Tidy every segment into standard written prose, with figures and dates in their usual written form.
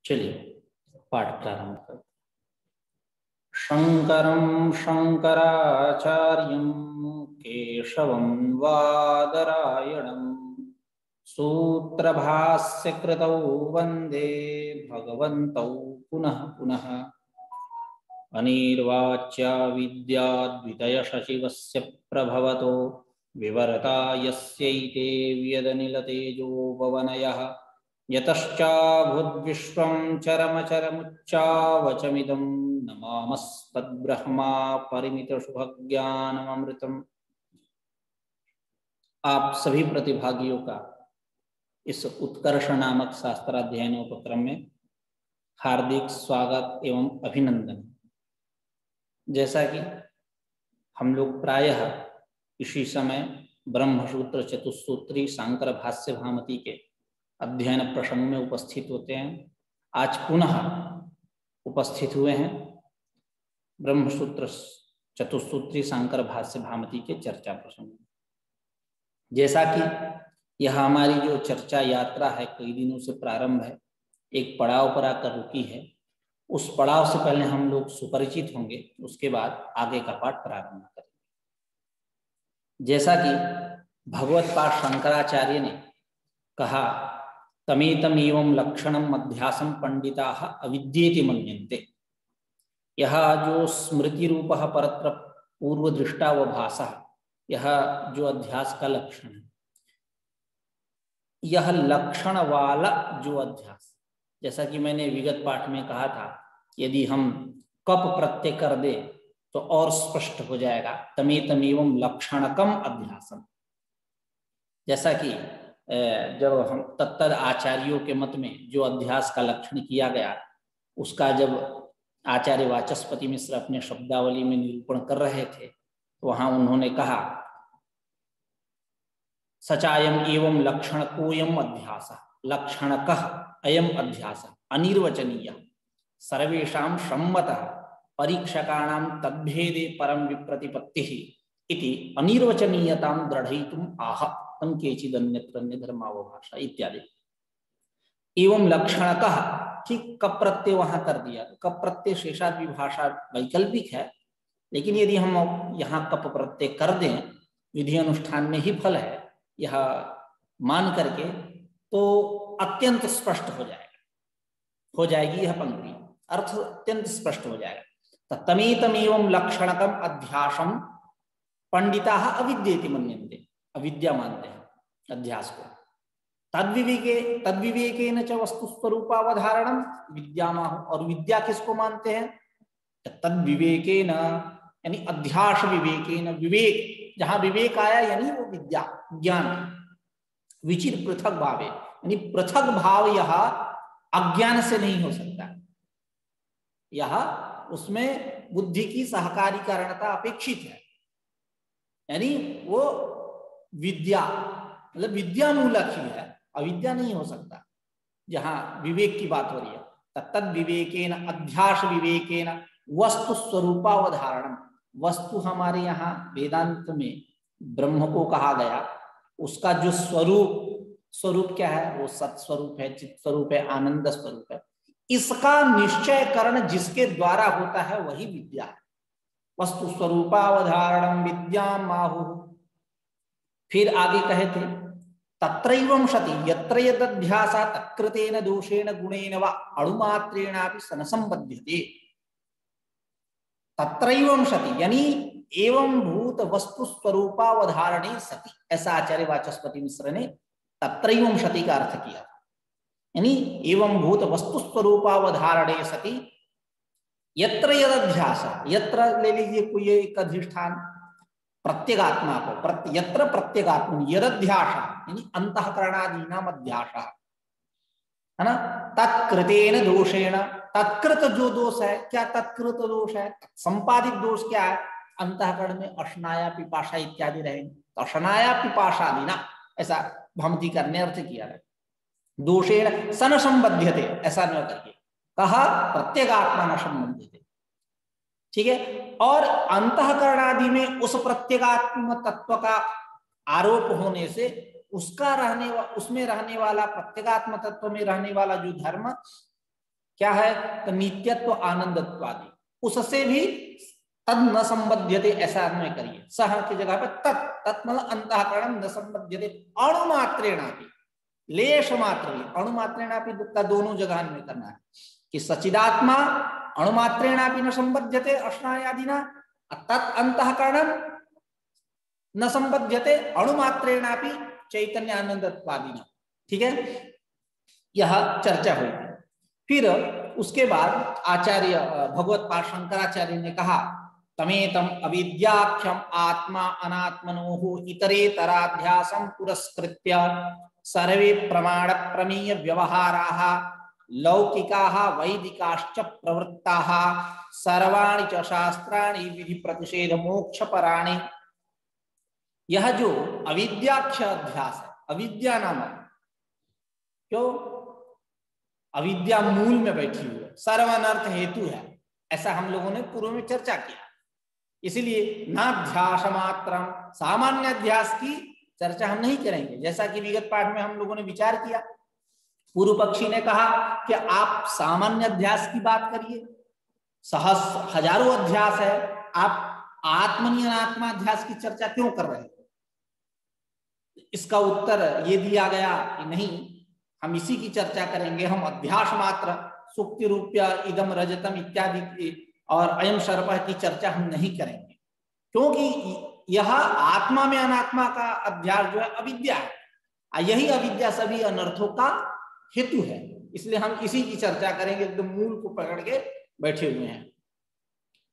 चलिए पाठ प्रारंभ करते। शंकरं शंकराचार्यं केशवं वादरायणं सूत्रभास्य कृतौ वंदे भगवन्तौ पुनः पुनः। अनिर्वाच्या विद्याद्वितय शशिवस्य प्रभवतो विवरता यस्यैते व्यदनिलतेजो पवनयः यतश्चाभूद्विश्वं चरमचरमुच्चावचमिदं नमामस्तद्ब्रह्मा परिमितशुभज्ञानमृतम्। आप सभी प्रतिभागियों का इस उत्कर्ष नामक शास्त्राध्ययन उपक्रम में हार्दिक स्वागत एवं अभिनंदन। जैसा कि हम लोग प्रायः इसी समय ब्रह्मसूत्र चतुस्सूत्री सांकर भाष्य भामती के अध्ययन प्रसंग में उपस्थित होते हैं, आज पुनः उपस्थित हुए हैं ब्रह्मसूत्र चतुस्सूत्री सांकर भाष्य भामती के चर्चा प्रसंग में। जैसा कि यह हमारी जो चर्चा यात्रा है कई दिनों से प्रारंभ है, एक पड़ाव पर आकर रुकी है। उस पड़ाव से पहले हम लोग सुपरिचित होंगे, उसके बाद आगे का पाठ प्रारंभ करेंगे। जैसा कि भगवत पाद शंकराचार्य ने कहा, तमेतमेवं लक्षणम अध्यासम पंडिता अविद्येति मन्यन्ते। यह जो स्मृति रूप परत्र पूर्व दृष्टा व भाषा, यह जो अध्यास का लक्षण है, यह लक्षण वाला जो अध्यास, जैसा कि मैंने विगत पाठ में कहा था, यदि हम कप प्रत्यय कर दे तो और स्पष्ट हो जाएगा। तमेतमेवं लक्षणकम अध्यासम। जैसा कि जब हम तत्तद आचार्यों के मत में जो अध्यास का लक्षण किया गया, उसका जब आचार्य वाचस्पति मिश्र अपने शब्दावली में निरूपण कर रहे थे, तो वहां उन्होंने कहा, सचायम एवं लक्षण कोयम अध्यास लक्षणकः अयम अध्यास अनिर्वचनीय सर्वेषां सम्मतः परीक्षकाणां तद्भेदे परम विप्रतिपत्तिः इति अनिर्वचनीयतां दृढ़यितुम् आह तम केचिदन्यत्र धर्मावभाषा इत्यादि। एवं लक्षणकः, ठीक कप प्रत्यय वहां कर दिया। कप प्रत्यय शेषाद्रि भाषा वैकल्पिक है, लेकिन यदि हम यहाँ कप प्रत्यय कर दें, विधि अनुष्ठान में ही फल है यह मान करके, तो अत्यंत स्पष्ट हो जाएगा, हो जाएगी यह पंक्ति, अर्थ अत्यंत स्पष्ट हो जाएगा। तमेतमेवं लक्षणकम अध्यासम पंडिता अविद्येति मन्यन्ते, अविद्या मानते हैं अध्यास को। तद्विवेकेन च वस्तु स्वरूपावधारणम विद्यामाह, और विद्या किसको मानते हैं? तद्विवेकेन यानी अध्यास विवेकेन, विवेक जहां विवेक आया यानी वो विद्या ज्ञान। विचिर पृथक भाव, यानी पृथक भाव यह अज्ञान से नहीं हो सकता, यह उसमें बुद्धि की सहकारी कारणता अपेक्षित है, यानी वो विद्या मतलब विद्या मूलक ही है, अविद्या नहीं हो सकता। जहां विवेक की बात हो रही है, तद विवेकेन अध्यास विवेकेन वस्तु स्वरूपावधारणम। वस्तु हमारे यहाँ वेदांत में ब्रह्म को कहा गया, उसका जो स्वरूप क्या है? वो सत्स्वरूप है, चित स्वरूप है, आनंद स्वरूप है। इसका निश्चयकरण जिसके द्वारा होता है वही विद्या है। वस्तु स्वरूपावधारणम विद्याम माहु। फिर आगे कहे थे, तत्रैवं सति यत्र यदध्यासा तत्कृतेन दोषेण गुणेन वा अणुमात्रेणापि सनसंबध्यते। तत्रैवं सति यानी एवं भूत वस्तु स्वरूपावधारणे सति, ऐसा आचार्य वाचस्पति मिश्र ने तत्रैवं सति का अर्थ किया, यानी एवं भूत वस्तु स्वरूपावधारणे सति यत्र यदध्यास, यत्र ले लीजिए कोई एक अधिष्ठान, प्रत्यगात्मा को यत्र प्रत्यगात्म यदध्यास यानी अंतःकरणादीनाम अध्यास है ना। तत्कृतेन दोषेण, तत्कृत जो दोष है, क्या तत्कृत दोष है? संपादित दोष क्या है? अंतःकरण में अशनाया पिपाशा इत्यादि रहेंगे, तो अशनाया पिपाशा दीना, ऐसा भामती करने अर्थ किया है। दोषेण सन संबध्यते, ऐसा न करके कहा प्रत्यगात्मा न संबध्यते, ठीक है। और अंतःकरणादि में उस प्रत्यगात्म तत्व का आरोप होने से उसका उसमें रहने वाला, प्रत्यगात्म तत्व में रहने वाला जो धर्म क्या है? तो नित्यत्व आनंदत्व आदि, उससे भी तद न संबध्यते ऐसा अन्वय करिए। सह की जगह पे तत्, तत् मतलब अंतःकरणम न संबध्यते अणुमात्रेणापि, लेश मात्र भी, अणुमात्रेणापि का दोनों जगह अन्वय करना है कि सचिदात्मा अणुमात्रेणापि न संबध्यते अश्नायादिना, तत् अंतःकरणम न संबध्यते अणुमात्रेणापि चैतन्य आनंदत्वादिना। ठीक है, यह चर्चा हुई। फिर उसके बाद आचार्य भगवत पाद शंकराचार्य ने कहा तमेतम अविद्याख्यम आत्मा अनात्मनोः इतरेतराध्यासं पुरस्कृत्य सर्वे प्रमाण प्रमेय व्यवहाराः लौकिकाः वैदिकाश्च प्रवृत्ताः सर्वाणि च शास्त्राणि विधि प्रतिषेध मोक्षपराणि। यह जो अविद्याख्य अध्यास है, अविद्या नामक, क्यों? अविद्या मूल में बैठी हुई है, सर्वानर्थ हेतु है, ऐसा हम लोगों ने पूर्व में चर्चा किया। इसलिए नाध्यास मात्रम, सामान्य अध्यास की चर्चा हम नहीं करेंगे। जैसा कि विगत पाठ में हम लोगों ने विचार किया, पूर्व पक्षी ने कहा कि आप सामान्य अध्यास की बात करिए, हजारों अध्यास है, आप आत्मनि अनात्मा अध्यास की चर्चा क्यों कर रहे हैं? इसका उत्तर ये दिया गया कि नहीं, हम इसी की चर्चा करेंगे। हम अध्यास मात्र, सुक्ति रूप्य इदम रजतम इत्यादि और अयम सर्प की चर्चा हम नहीं करेंगे, क्योंकि यह आत्मा में अनात्मा का अध्यास जो है अविद्या है, यही अविद्या सभी अनर्थों का हेतु है। इसलिए हम इसी की चर्चा करेंगे, एकदम मूल को पकड़ के बैठे हुए हैं।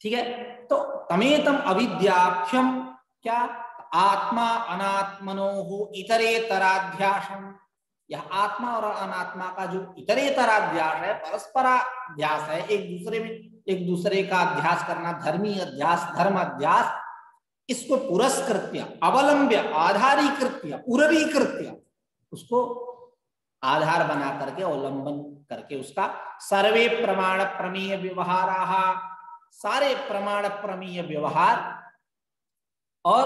ठीक है, तो तमेतम अविद्याख्यम, क्या? आत्मा अनात्मनोः इतरेतराध्यासम, यह आत्मा और अनात्मा का जो इतरेतराध्यास है, परस्पराध्यास है, एक दूसरे का अध्यास करना, धर्मी अध्यास, धर्म अध्यास, इसको पुरस्कृत्य, अवलंब्य, आधारीकृत्य, उररीकृत्य, उसको आधार बना करके, अवलंबन करके उसका सर्वे प्रमाण प्रमेय व्यवहाराः, सारे प्रमाण प्रमेय व्यवहार। और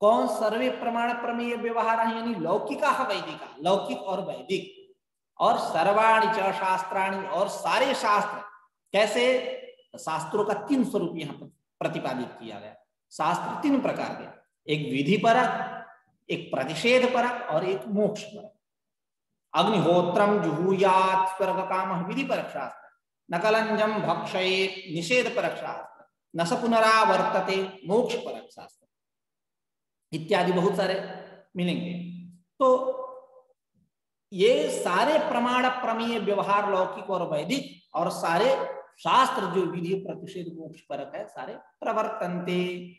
कौन सर्वे प्रमाण प्रमेय व्यवहार है? यानी लौकिका वैदिका, लौकिक और वैदिक, और सर्वाणि च शास्त्राणि, और सारे शास्त्र। कैसे? शास्त्रों का 3 स्वरूप यहाँ पर प्रतिपादित किया गया। शास्त्र 3 प्रकार के, एक विधि परक, एक प्रतिषेध परक और एक मोक्ष परक। अग्निहोत्रम जुहुयात् स्वर्ग काम विधि परक शास्त्र, न कलंजम भक्षयेत् निषेध परक शास्त्र, न स पुनरावर्तते मोक्ष परक शास्त्र, इत्यादि बहुत सारे मिलेंगे। तो ये सारे प्रमाण प्रमेय व्यवहार लौकिक और वैदिक, और सारे शास्त्र जो विधि प्रतिषेध मोक्ष परक है, सारे प्रवर्तन्ते,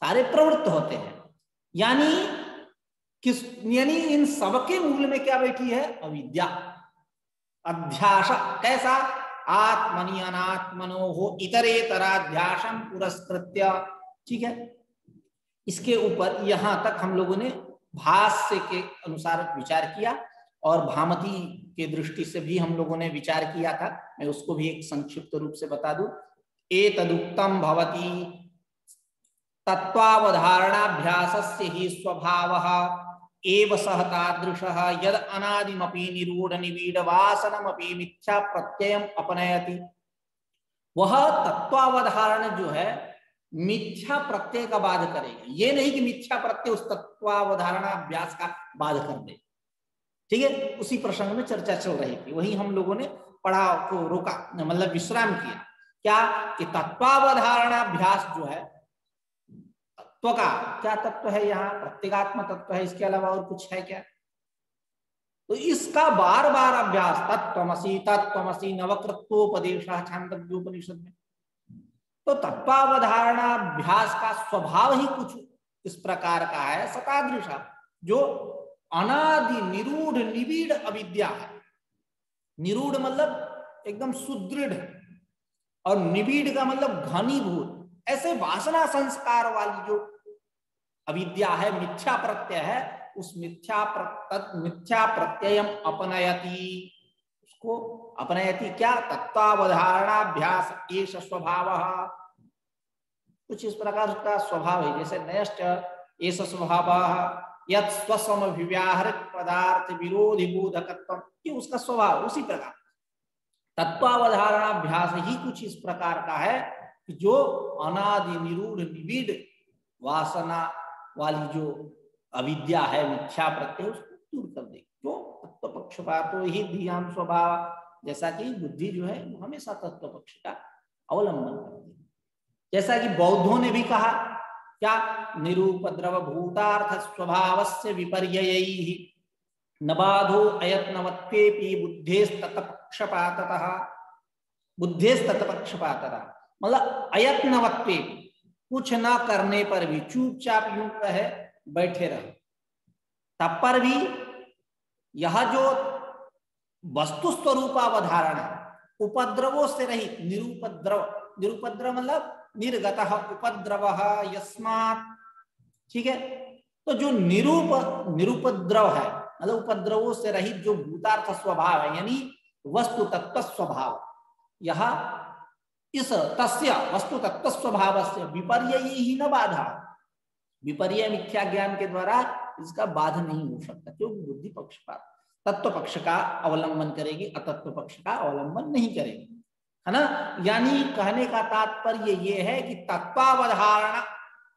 सारे प्रवृत्त होते हैं। यानी इन सबके मूल में क्या बैठी है? अविद्या, अध्यास। कैसा? आत्मनि अनात्मनोः इतरेतराध्यासं पुरस्कृत्य। ठीक है, इसके ऊपर यहां तक हम लोगों ने भाष्य के अनुसार विचार किया, और भामती के दृष्टि से भी हम लोगों ने विचार किया था। मैं उसको भी एक संक्षिप्त रूप से बता दूं। एतदुक्तम भवति तत्वावधारणाभ्यासस्य हि स्वभावः एव सह तादृशः यद अनादिमपि निरूढ़ निबीड वासनमपि मिथ्या प्रत्ययम अपनयति। वह तत्वावधारण जो है मिथ्या प्रत्यय का बाध करेगा। ये नहीं कि मिथ्या प्रत्यय उस तत्वावधारणा अभ्यास का बाध कर दे। ठीक है, उसी प्रसंग में चर्चा चल रही थी, वही हम लोगों ने पढ़ा को रोका, मतलब विश्राम किया। क्या? कि तत्वावधारणा अभ्यास जो है, तत्व का क्या तत्व है? यहाँ प्रत्येगात्म तत्व है, इसके अलावा और कुछ है क्या? तो इसका बार बार अभ्यास, तत्त्वमसि नवकृत्वोपदेश छांदोग्योपनिषद में। तो तत्वावधारणाभ्यास का स्वभाव ही कुछ इस प्रकार का है, सतादृशा, जो अनादि निरूढ़ निबीड़ अविद्या है। निरूढ़ मतलब एकदम सुदृढ़, और निबीड़ का मतलब घनीभूत, ऐसे वासना संस्कार वाली जो अविद्या है, मिथ्या प्रत्यय है, उस मिथ्या प्रत्ययम अपनयति, उसको अपनयति। क्या? तत्वावधारणाभ्यास एष स्वभावः, कुछ इस प्रकार का स्वभाव है। जैसे नयश्च एष स्वभावः, यत् स्वसम विव्याहृत पदार्थ विरोधी बोधकत्व, ये उसका स्वभाव। उसी प्रकार तत्वावधारणाभ्यास ही कुछ इस प्रकार का है कि जो अनादि निरूढ़ निविड़ वासना वाली जो अविद्या है, मिथ्या प्रत्यय, उसको दूर कर दे। जो तत्व पक्षपातो ही धियाम स्वभाव, जैसा कि बुद्धि जो है वो हमेशा तत्व पक्ष का अवलंबन करती है। जैसा कि बौद्धों ने भी कहा क्या, निरूपद्रव भूतार्थ स्वभावस्य विपर्ययैहि न बाधो अयत्नवत्वेपि बुद्धेस्तत्पक्षपाततः, बुद्धेस्तत्पक्षपाततः मतलब अयत्नवत्वेपि, कुछ ना करने पर भी, चुपचाप यूं रहे बैठे रहे, तब पर भी यह जो वस्तु स्वरूपावधारण है, उपद्रवों से रहित, निरुपद्रव, निरुपद्रव मतलब निर्गतः उपद्रवः यस्मात्, ठीक है। तो जो निरुपद्रव है मतलब उपद्रवों से रहित जो भूतार्थ स्वभाव है, यानी वस्तु तत्व स्वभाव, यह इस तस्य वस्तु तत्व स्वभाव से विपर्य ही न बाधा, विपर्य मिथ्या ज्ञान के द्वारा इसका बाध नहीं हो सकता, क्योंकि बुद्धि पक्षपात तत्व पक्ष का अवलंबन करेगी, अतत्व पक्ष का अवलंबन नहीं करेगी, है ना। यानी कहने का तात्पर्य ये है कि तत्वावधारणा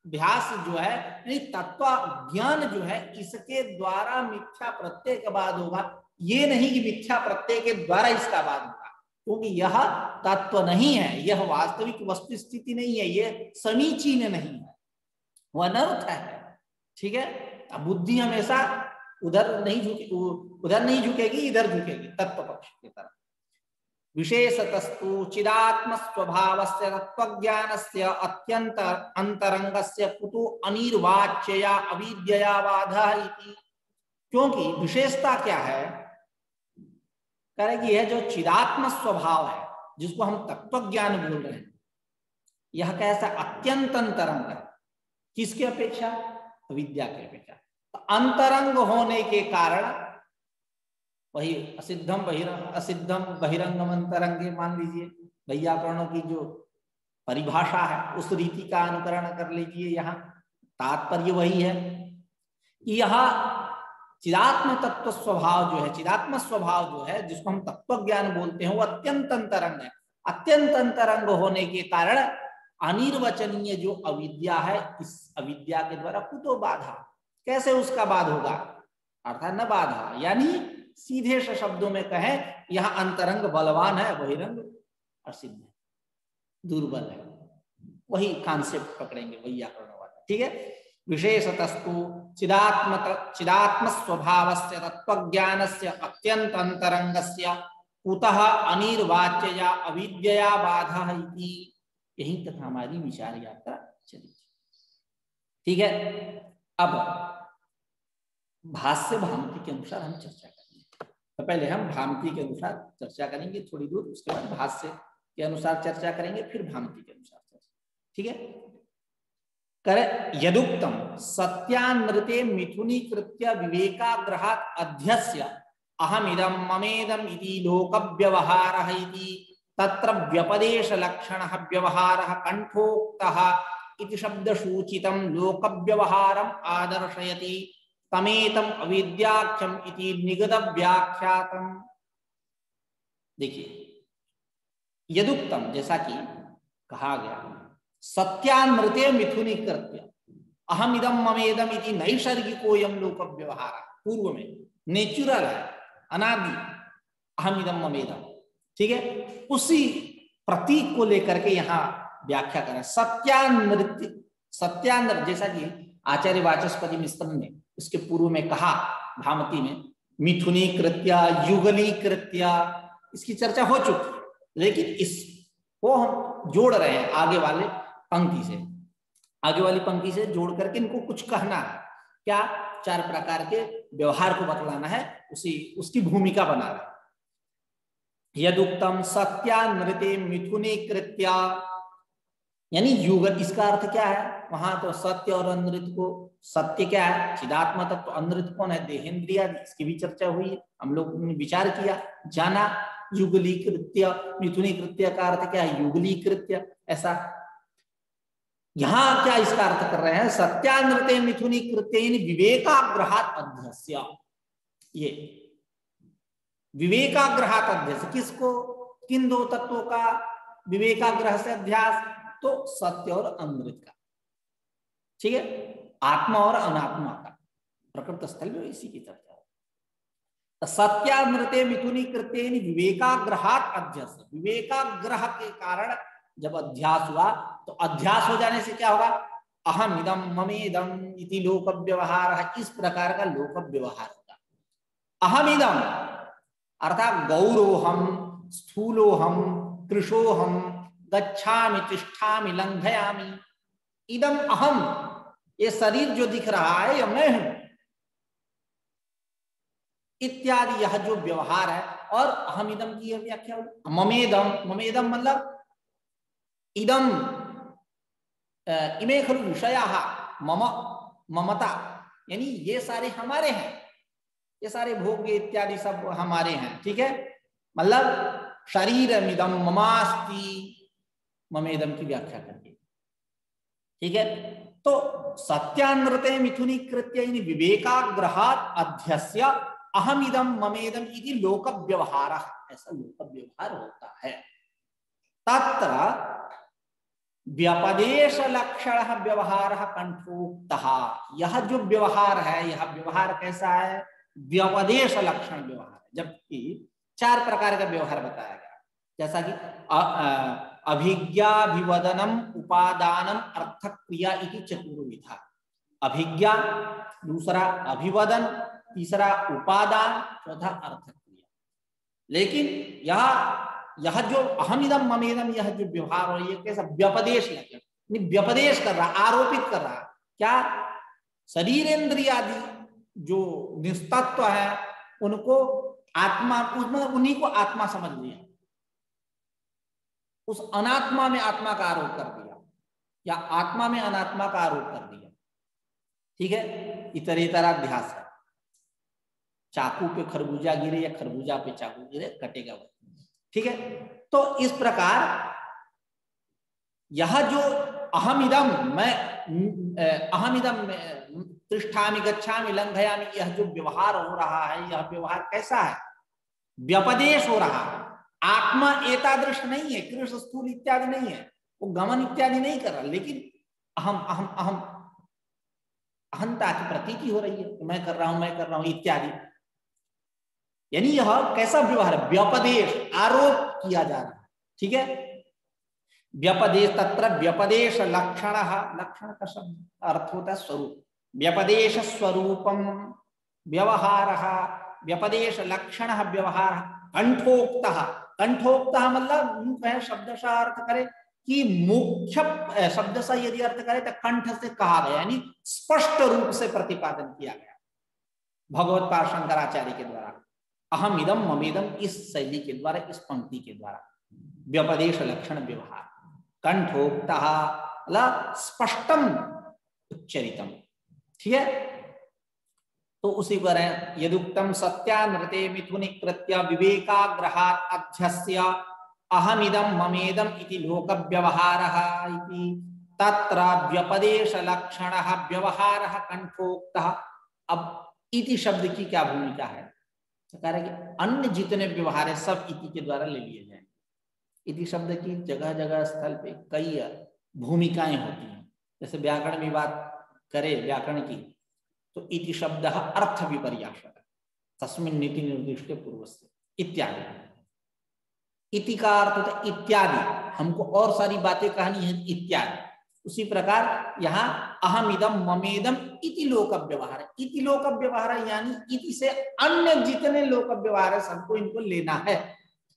अभ्यास जो है, यानी तत्व ज्ञान जो है, इसके द्वारा मिथ्या प्रत्यय का बाद होगा। ये नहीं कि मिथ्या प्रत्यय के द्वारा इसका बाद होगा, क्योंकि यह तत्व नहीं है, यह वास्तविक वस्तु स्थिति नहीं है, ये समीचीन नहीं है, वह अनर्थ है, ठीक है। अब बुद्धि हमेशा उधर नहीं झुकेगी, इधर झुकेगी तत्व पक्ष की तरफ। विशेषतस्तु चिदात्म स्वभावस्य तत्वज्ञानस्य अत्यंत अंतरंगस्य कुतो अनिर्वाच्यया अविद्यया बाधा इति, क्योंकि विशेषता क्या है, कहेगी यह जो चिदात्म स्वभाव है जिसको हम तत्वज्ञान बोल रहे हैं, यह कैसा अत्यंत अंतरंग है, किसके अपेक्षा, अविद्या के अपेक्षा। तो अंतरंग होने के कारण वही असिद्धम बहिरंगम अंतरंगे, मान लीजिए वैयाकरणों की जो परिभाषा है उस रीति का अनुकरण कर लीजिए। यहाँ तात्पर्य वही है कि यह चिदात्म तत्व स्वभाव जो है, चिदात्म स्वभाव जो है जिसको हम तत्व ज्ञान बोलते हैं, वो अत्यंत अंतरंग है। अत्यंत अंतरंग होने के कारण अनिर्वचनीय जो अविद्या है, इस अविद्या के द्वारा कुतो बाधा, कैसे उसका बाध होगा, अर्थात न बाधा, यानी सीधे शब्दों में कहें यह अंतरंग बलवान है, बहिरंग असिद्ध है, दुर्बल है, वही कॉन्सेप्ट पकड़ेंगे वैयाकरण वाला, ठीक है। विशेषतस्तु चिदात्म स्वभावस्य तत्वज्ञानस्य अत्यंत अंतरंगस्य कुतः अनिर्वाच्यया अविद्यया बाधा इति, यही तक हमारी विचार यात्रा चली, ठीक है। अब भाष्य भामती के अनुसार हम चर्चा करेंगे। तो पहले हम भामती के अनुसार चर्चा करेंगे थोड़ी दूर, उसके बाद भाष्य के अनुसार चर्चा करेंगे, फिर भामती के अनुसार चर्चा, ठीक है। करे यदुक्तम सत्यानृते मिथुनीकृत्य विवेकाग्रहात् अध्यस्य अहमिदं ममेदं इति लोकव्यवहारः इति तत्र व्यपदेश लक्षणः व्यवहारः कंठोक्तः इति शब्दसूचितं लोकव्यवहारम् आदर्शयति तमेतम अविद्याख्यम इति निगद व्याख्यातम। देखिए यदुक्तम, जैसा कि कहा गया, सत्यानृते मिथुनीकृत्य अहम इदम ममेदम इति नैसर्गिकोयम लोक व्यवहार, पूर्व में नेचुरल है, अनादि अहम इदम ममेदम, ठीक है। उसी प्रतीक को लेकर के यहाँ व्याख्या करें। सत्यानृत्य, सत्यानृत जैसा कि आचार्य वाचस्पति मिश्र ने इसके पूर्व में कहा भामती में, मिथुनीकृत्य युगलीकृत्य, इसकी चर्चा हो चुकी है, लेकिन इसको हम जोड़ रहे हैं आगे वाले पंक्ति से, आगे वाली पंक्ति से जोड़ करके इनको कुछ कहना है, क्या, चार प्रकार के व्यवहार को बतलाना है, उसकी भूमिका बना रहे हैं। यदुक्तम सत्यानृते मिथुनीकृत्य, यानी युग, इसका अर्थ क्या है, वहां तो सत्य और अनृत को, सत्य क्या है, चिदात्म तत्व, तो अनृत कौन है, देहेंद्रिया, इसकी भी चर्चा हुई है, हम लोग ने विचार किया, जाना। युगलीकृत्य, मिथुनीकृत्य का अर्थ क्या है, युगलीकृत्य, ऐसा यहां क्या इसका अर्थ कर रहे हैं, सत्यानृते मिथुनी कृत्येन विवेकाग्रहात् अध्यस्य, ये विवेकाग्रहात् अध्यस्य किसको, किन दो तत्वों का विवेकाग्रह से अध्यास, तो सत्य और अमृत का, ठीक है, आत्मा और अनात्मा का, प्रकृत स्थल में इसी की चर्चा है। सत्यानृते मिथुनी कृत्येन विवेकाग्रहात् अध्यस्य, विवेकाग्रह के कारण जब अध्यास हुआ, तो अध्यास हो जाने से क्या होगा, अहम इदम ममेदम इति लोक व्यवहार, इस प्रकार का लोक व्यवहार होगा। अहम इदम अर्थात गौरोहम, स्थूलोहम, कृशोहम, गच्छामि, तिष्ठामि, लंघयामि, इदम अहम, ये शरीर जो दिख रहा है यह मैं हूं, इत्यादि यह जो व्यवहार है। और अहम इदम की यह व्याख्या हुई, ममेदम, ममेदम मतलब इदम इमे खलु विषयाः मम, ममता, यानी ये सारे हमारे हैं, ये सारे भोग्य इत्यादि सब हमारे हैं, ठीक है, मतलब शरीरमिदम ममास्ति, ममेदम की व्याख्या करके, ठीक है। तो सत्यानृते मिथुनी कृत्य विवेकाग्रहात् अध्यस्य अहमिदम ममेदम इति लोक व्यवहार, ऐसा लोक व्यवहार होता है। तत्र व्यपदेश लक्षण व्यवहार कंठोक्तः, यह जो व्यवहार है, यह व्यवहार कैसा है, व्यपदेश लक्षण व्यवहार है, जबकि 4 प्रकार का व्यवहार बताया गया, जैसा कि अभिज्ञाभिवदनम, उपादानम, अर्थ क्रिया इति चतुर्विधा। अभिज्ञा, दूसरा अभिवदन, तीसरा उपादान, चौथा अर्थ क्रिया। लेकिन यह जो अहमिदम ममेदम, यह जो व्यवहार हो, ये कैसा व्यपदेश लगे, व्यपदेश कर रहा, आरोपित कर रहा, क्या शरीरेंद्रियादि जो निस्तत्व है उनको आत्मा, उसमें उन्हीं को आत्मा समझ लिया, उस अनात्मा में आत्मा का आरोप कर दिया, या आत्मा में अनात्मा का आरोप कर दिया, ठीक है, इतरेतराध्यास है, चाकू पे खरबूजा गिरे या खरबूजा पे चाकू गिरे कटेगा वो, ठीक है। तो इस प्रकार यह जो अहमिदम, मैं अहमिदम तिष्ठामि, गच्छामि, लंघयामि, यह जो व्यवहार हो रहा है, यह व्यवहार कैसा है, व्यपदेश हो रहा है। आत्मा एतादृश नहीं है, कृष्ण स्थूल इत्यादि नहीं है, वो गमन इत्यादि नहीं कर रहा, लेकिन अहम अहम अहम, अहंता की प्रतीति हो रही है, मैं कर रहा हूं, मैं कर रहा हूं इत्यादि, यानी यह कैसा व्यवहार है, व्यपदेश, आरोप किया जा रहा है, ठीक है। व्यपदेश, तत्र व्यपदेश लक्षण, लक्षण का शब्द अर्थ होता है स्वरूप, व्यपदेश स्वरूपम व्यवहार, व्यपदेश लक्षण व्यवहार, कंठोक्त, कंठोक्त मतलब शब्दशः अर्थ करे कि मुख्य, शब्दशः यदि अर्थ करे तो कंठ से कहा गया, यानी स्पष्ट रूप से प्रतिपादन किया गया भगवत पाद शंकराचार्य के द्वारा, अहम इदम ममेदम, इस शैली के द्वारा, इस पंक्ति के द्वारा, व्यपदेश लक्षण व्यवहार, कंठोक्त स्पष्टम उच्चरितम, ठीक है। तो उसी पर है, यदुक्तम सत्यानृते मिथुनि कृत्य विवेकाग्रहात् अध्यस्य अहमिदम ममेदम इति लोक व्यवहारः इति तत्र व्यपदेश लक्षणः व्यवहारः कंठोक्तः। अब इति शब्द की क्या भूमिका है, तो कह रहे कि अन्य जितने व्यवहार है सब इति के द्वारा ले लिए जाए। इति शब्द की जगह जगह स्थल पे कई भूमिकाएं होती हैं, जैसे व्याकरण में बात करें व्याकरण की, तो इति शब्द अर्थ विपर्यासः, तस्मिन् नीति निर्दिष्टे पूर्वस्य इत्यादि, इति का अर्थ होता है इत्यादि, हमको और सारी बातें कहनी है इत्यादि। उसी प्रकार यहाँ अहमिदम ममेदम इति लोक व्यवहार, इति लोक व्यवहार यानी इति से अन्य जितने लोक व्यवहार है सबको इनको लेना है,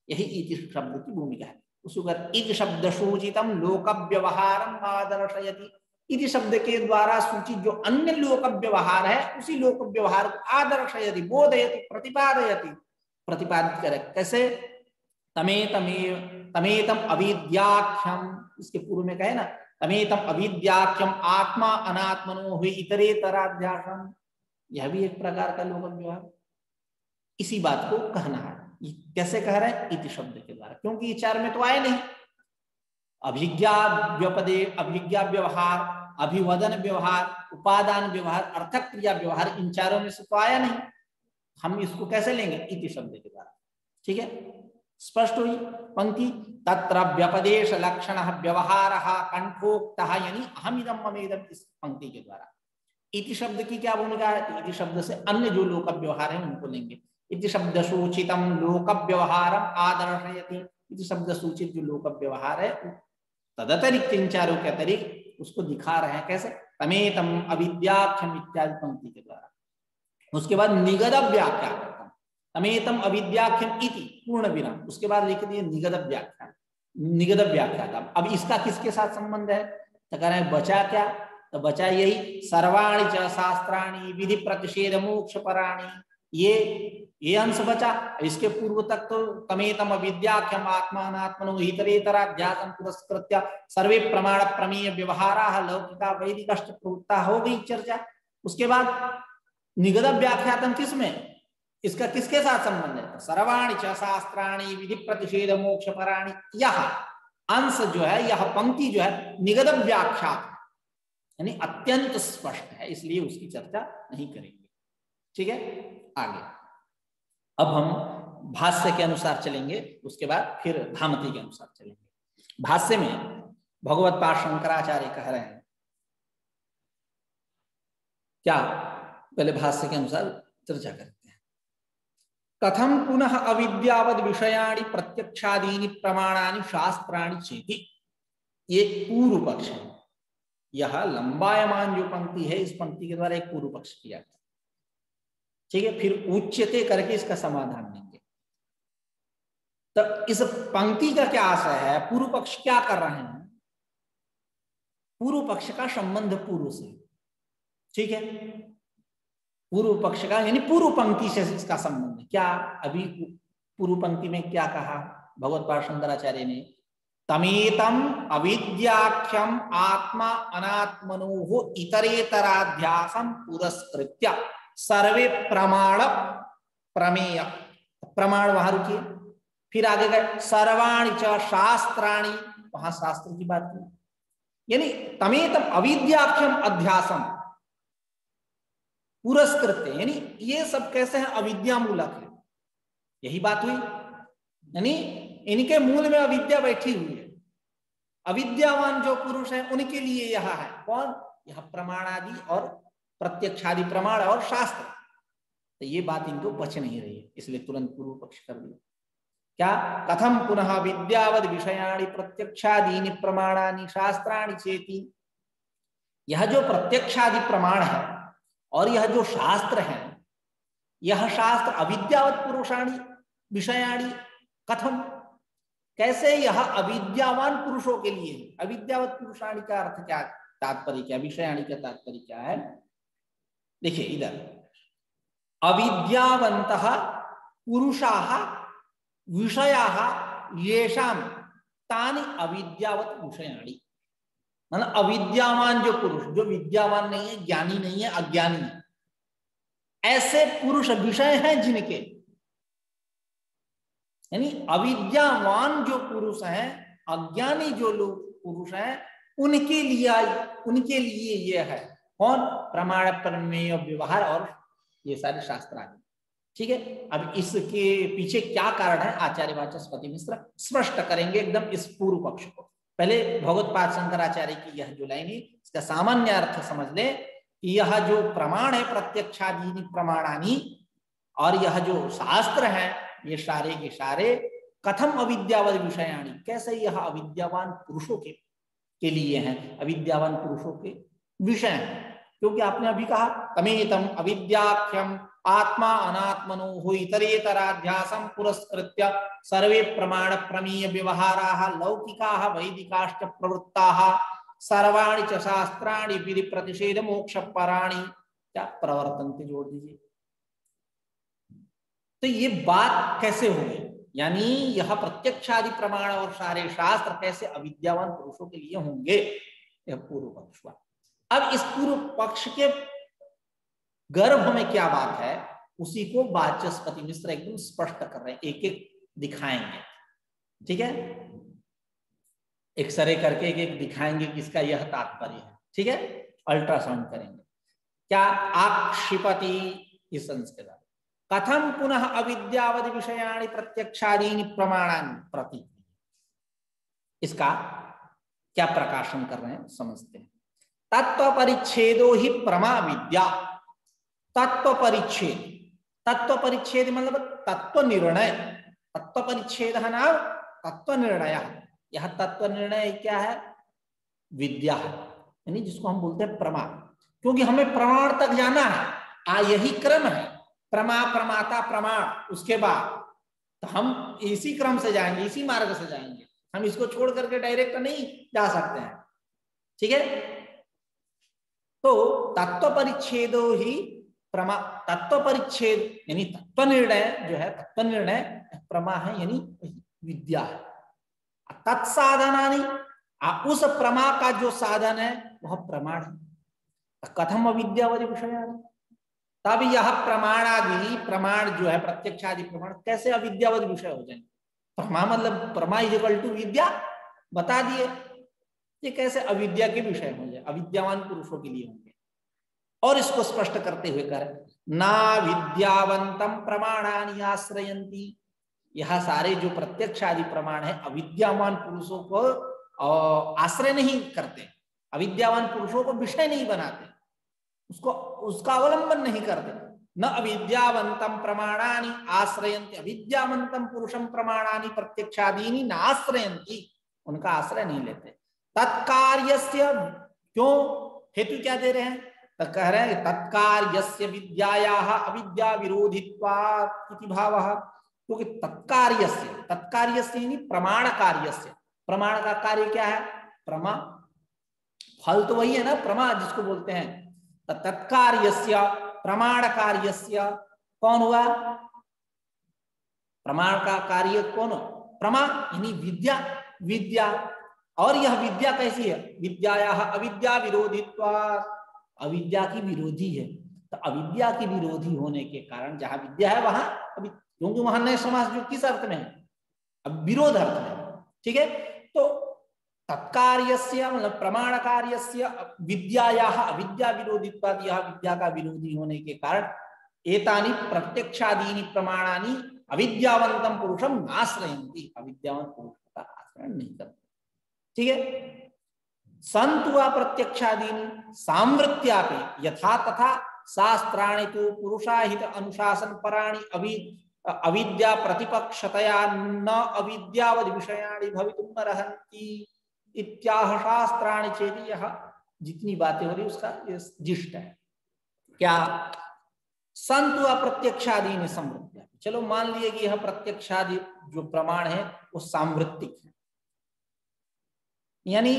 यही इति शब्द की भूमिका है। उसी पर इति शब्द सूचितम लोक व्यवहारम आदर्शयति, इति शब्द के द्वारा सूचित जो अन्य लोक व्यवहार है उसी लोक व्यवहार को आदर्शयति, बोधयति, प्रतिपादयति, प्रतिपादित करे। कैसे, तमेतम अविद्याख्यम, इसके पूर्व में कहे ना, तमेतम अविद्याख्यम आत्मा अनात्मनो हुई इतरेतराध्यासम, यह भी एक प्रकार का लोक व्यवहार। इसी बात को कहना है, कैसे कह रहे हैं, इति शब्द के द्वारा, क्योंकि ये 4 में तो आए नहीं, अभिज्ञा व्यपदे, अभिज्ञा व्यवहार, अभिवदन व्यवहार, उपादान व्यवहार, अर्थक क्रिया व्यवहार, इन चारों में से तो आया नहीं। हम इसको कैसे लेंगे? इति शब्द के द्वारा। ठीक है, स्पष्ट हुई पंक्ति। तत्र व्यपदेश लक्षण व्यवहार कंठोक्त, यानी अहम इदम ममेदम, इस पंक्ति के द्वारा। इति शब्द की क्या भूमिका है? तो इति शब्द से अन्य जो लोक व्यवहार है उनको लेंगे। इति शब्द सूचितम लोक व्यवहारम आदर्शयति, इति शब्द सूचित जो लोक व्यवहार है तदतिरिक्त, इन चारों के अतिरिक्त उसको दिखा रहे हैं। कैसे? तमेतम अविद्याख्यम इत्यादि पंक्ति के द्वारा। उसके बाद निगद व्याख्यातम, तमेतम अविद्याख्यम इति पूर्ण विराम, उसके बाद लिख दिए निगद व्याख्या, निगद व्याख्यातम। अब इसका किसके साथ संबंध है? तो कह रहे हैं बचा क्या? तो बचा यही सर्वाणि च शास्त्राणि विधि प्रतिषेध मोक्ष पराणि, ये अंश बचा। इसके पूर्व तक तो तमेतम अविद्याख्यम आत्मानात्मनो इतरेतराध्यासं पुरस्कृत्य सर्वे प्रमाण प्रमेय व्यवहाराः लौकिका वैदिकश्च प्रवृत्ता हो गई चर्चा। उसके बाद निगद व्याख्यातम किसमें? इसका किसके साथ संबंध है? सर्वाणि च शास्त्राणि विधि प्रतिषेध मोक्ष पराणि, यह अंश जो है, यह पंक्ति जो है निगद व्याख्यात यानी अत्यंत स्पष्ट है, इसलिए उसकी चर्चा नहीं करेंगे। ठीक है, आगे अब हम भाष्य के अनुसार चलेंगे, उसके बाद फिर भामती के अनुसार चलेंगे। भाष्य में भगवत पाद शंकराचार्य कह रहे हैं क्या? पहले भाष्य के अनुसार चर्चा करते हैं। कथम पुनः अविद्यावद विषयाणि प्रत्यक्षादीनि प्रमाणानि शास्त्राणि चेति, ये पूर्व पक्ष है। यह लंबायमान जो पंक्ति है, इस पंक्ति के द्वारा एक पूर्व पक्ष किया गया। ठीक है, फिर उच्यते करके इसका समाधान देंगे। तो इस पंक्ति का क्या आशय है? पूर्व पक्ष क्या कर रहे हैं? पूर्व पक्ष का संबंध पूर्व से। ठीक है, पूर्व पक्ष का यानी पूर्व पंक्ति से इसका संबंध क्या? अभी पूर्व पंक्ति में क्या कहा भगवत पाद शंकराचार्य ने? तमेतम अविद्याख्यम आत्मा अनात्मनो इतरेतराध्यासं पुरस्कृत्य सर्वे प्रमाण प्रमेय, प्रमाण वहां रुकिए, फिर आगे गए सर्वाणि च शास्त्राणि, वहां शास्त्र की बात की। यानी तमेतम अविद्याख्यम अध्यासम पुरस्कृत्य, यानी ये सब कैसे हैं? अविद्या मूलक है, यही बात हुई। यानी इनके मूल में अविद्या बैठी हुई है। अविद्यावान जो पुरुष है उनके लिए यह है। कौन? यह प्रमाण आदि और प्रत्यक्षादि प्रमाण और शास्त्र। तो ये बात इनको बच नहीं रही है, इसलिए तुरंत पूर्व पक्ष कर दिया। क्या? कथम पुनः विद्यावद विषयाणि प्रत्यक्षादीनि प्रमाणानि शास्त्राणि चेति, यह जो प्रत्यक्षादि प्रमाण है और यह जो शास्त्र है, यह शास्त्र अविद्यावत पुरुषाणि विषयाणि कथम, कैसे यह अविद्यावान पुरुषों के लिए है? अविद्यावत पुरुषाणि का अर्थ क्या, तात्पर्य क्या? विषयाणि का तात्पर्य क्या है? देखिए इधर, अविद्यावन्तः पुरुषाः विषयाः येषां तानि अविद्यावत विषयाणि, मतलब अविद्यावान जो पुरुष, जो विद्यावान नहीं है, ज्ञानी नहीं है, अज्ञानी है, ऐसे पुरुष विषय हैं जिनके, यानी अविद्यावान जो पुरुष हैं, अज्ञानी जो लोग पुरुष हैं, उनके लिए ये है। कौन? प्रमाण प्रमेय व्यवहार और ये सारे शास्त्र आदि। ठीक है, अब इसके पीछे क्या कारण है आचार्य वाचस्पति मिश्र स्पष्ट करेंगे एकदम इस पूर्व पक्ष को। पहले भगवत पाद शंकराचार्य की यह जो लाइन है, इसका सामान्य अर्थ समझ ले कि यह जो प्रमाण है प्रत्यक्षादीनि प्रमाणानि, और यह जो शास्त्र है, ये सारे के सारे कथम अविद्यावद विषयाणि, कैसे यह अविद्यावान पुरुषों के लिए हैं, अविद्यावान पुरुषों के विषय हैं। क्योंकि आपने अभी कहा तमेतम अविद्याख्यम आत्मा अनात्मनो इतरेतराध्यासं पुरस्कृत्य सर्वे प्रमाण प्रमेय व्यवहाराः लौकिकाः वैदिकाश्च प्रवृत्ताः सर्वाणि च शास्त्राणि विधि प्रतिषेध मोक्ष पराणि, क्या प्रवर्तन्ते जोड़ दीजिए। तो ये बात कैसे होगी? यानी यह प्रत्यक्षादि प्रमाण और सारे शास्त्र कैसे अविद्यावान पुरुषों के लिए होंगे? यह पूर्व पक्ष हुआ। अब इस पूर्व पक्ष के गर्भ में क्या बात है, उसी को वाचस्पति मिश्र एकदम स्पष्ट कर रहे हैं, एक एक दिखाएंगे। ठीक है, एक्सरे करके एक एक दिखाएंगे कि इसका यह तात्पर्य है, ठीक है, अल्ट्रासाउंड करेंगे। क्या आक्षिपति इस संस्कृत कथम पुनः अविद्यावद विषयाणि प्रत्यक्षादीनि प्रमाणानि प्रति, इसका क्या प्रकाशन कर रहे हैं समझते हैं। तत्व परिच्छेदो ही प्रमा विद्या, तत्व परिच्छेद, तत्व परिच्छेद मतलब तत्व निर्णय, तत्व परिच्छेद नाम तत्व निर्णय, यह तत्व निर्णय क्या है, विद्या है, यानी जिसको हम बोलते हैं प्रमा, क्योंकि हमें प्रमाण तक जाना है, यही क्रम है, प्रमा प्रमाता प्रमाण, उसके बाद तो हम इसी क्रम से जाएंगे, इसी मार्ग से जाएंगे, हम इसको छोड़ करके डायरेक्ट नहीं जा सकते हैं, ठीक है। तो तत्व परिच्छेदो ही प्रमा, तत्व परिच्छेद यानी तत्व निर्णय जो है, तत्व निर्णय प्रमा है, यानी विद्या है। तत्साधनानि, उस प्रमा का जो साधन है वह प्रमाण है। कथम अविद्यावदि विषय, तब यह प्रमाणादि, प्रमाण जो है प्रत्यक्षादि प्रमाण कैसे अविद्यावदि विषय हो जाएंगे। प्रमा मतलब प्रमा इज इक्वल टू विद्या, बता दिए, ये कैसे अविद्या के विषय होंगे, अविद्यावान पुरुषों के लिए होंगे। और इसको स्पष्ट करते हुए कर ना विद्यावंतम प्रमाणानि आश्रयंती, यह सारे जो प्रत्यक्ष आदि प्रमाण है अविद्यावान पुरुषों को आश्रय नहीं करते, अविद्यावान पुरुषों को विषय नहीं बनाते, उसको उसका अवलंबन नहीं करते। न अविद्यावंतम प्रमाणानि आश्रयन्ति, अविद्यावंतम पुरुषम प्रमाणानि प्रत्यक्षादीनि न आश्रयन्ति, उनका आश्रय नहीं लेते। तत्कार्यस्य, क्यों, हेतु क्या दे रहे हैं, तो कह रहे हैं तत्कार्यस्य विद्यायाः अविद्या विरोधित्वात् इति भावः, क्योंकि तत्कार्यस्य, तत्कार्यस्य यानी प्रमाण कार्यस्य, प्रमाण का कार्य क्या है, प्रमा, फल तो वही है ना प्रमा जिसको बोलते हैं। तत्कार्यस्य प्रमाण कार्यस्य, कौन हुआ, प्रमाण का कार्य कौन, प्रमा यानी विद्या, विद्या, और यह विद्या कैसी है, विद्यायाः अविद्या विरोधित्वात्, अविद्या की विरोधी है। तो अविद्या की विरोधी होने के कारण जहां विद्या है वहां अभी, क्योंकि वहां नए समास जो किस अर्थ में है, अब विरोध अर्थ में, ठीक है। तो तत्कार्यस्य मतलब प्रमाण कार्यस्य विद्यायाः अविद्या विरोधित्वात्, यह विद्या का विरोधी होने के कारण एतानि प्रत्यक्षादीनि प्रमाणानि अविद्यावंतम पुरुषम नाश्रयन्ति, अविद्यावंत पुरुष का आश्रय नहीं करते, ठीक है। संतुआ प्रत्यक्षादीनि सामृत्यापि यथा तथा शास्त्राणि तो पुरुषाहित अनुशासन पराणि अविद्या प्रतिपक्षतया न अविद्यावद विषयाणि भवितुं अर्हन्ति इत्याह शास्त्राणि चेति, यह जितनी बातें हो रही उसका जिष्ट है क्या, संतु अप्रत्यक्षादीनि समृत्या, चलो मान लिए कि यह प्रत्यक्षादि जो प्रमाण है वो सांवृत्तिक है, यानी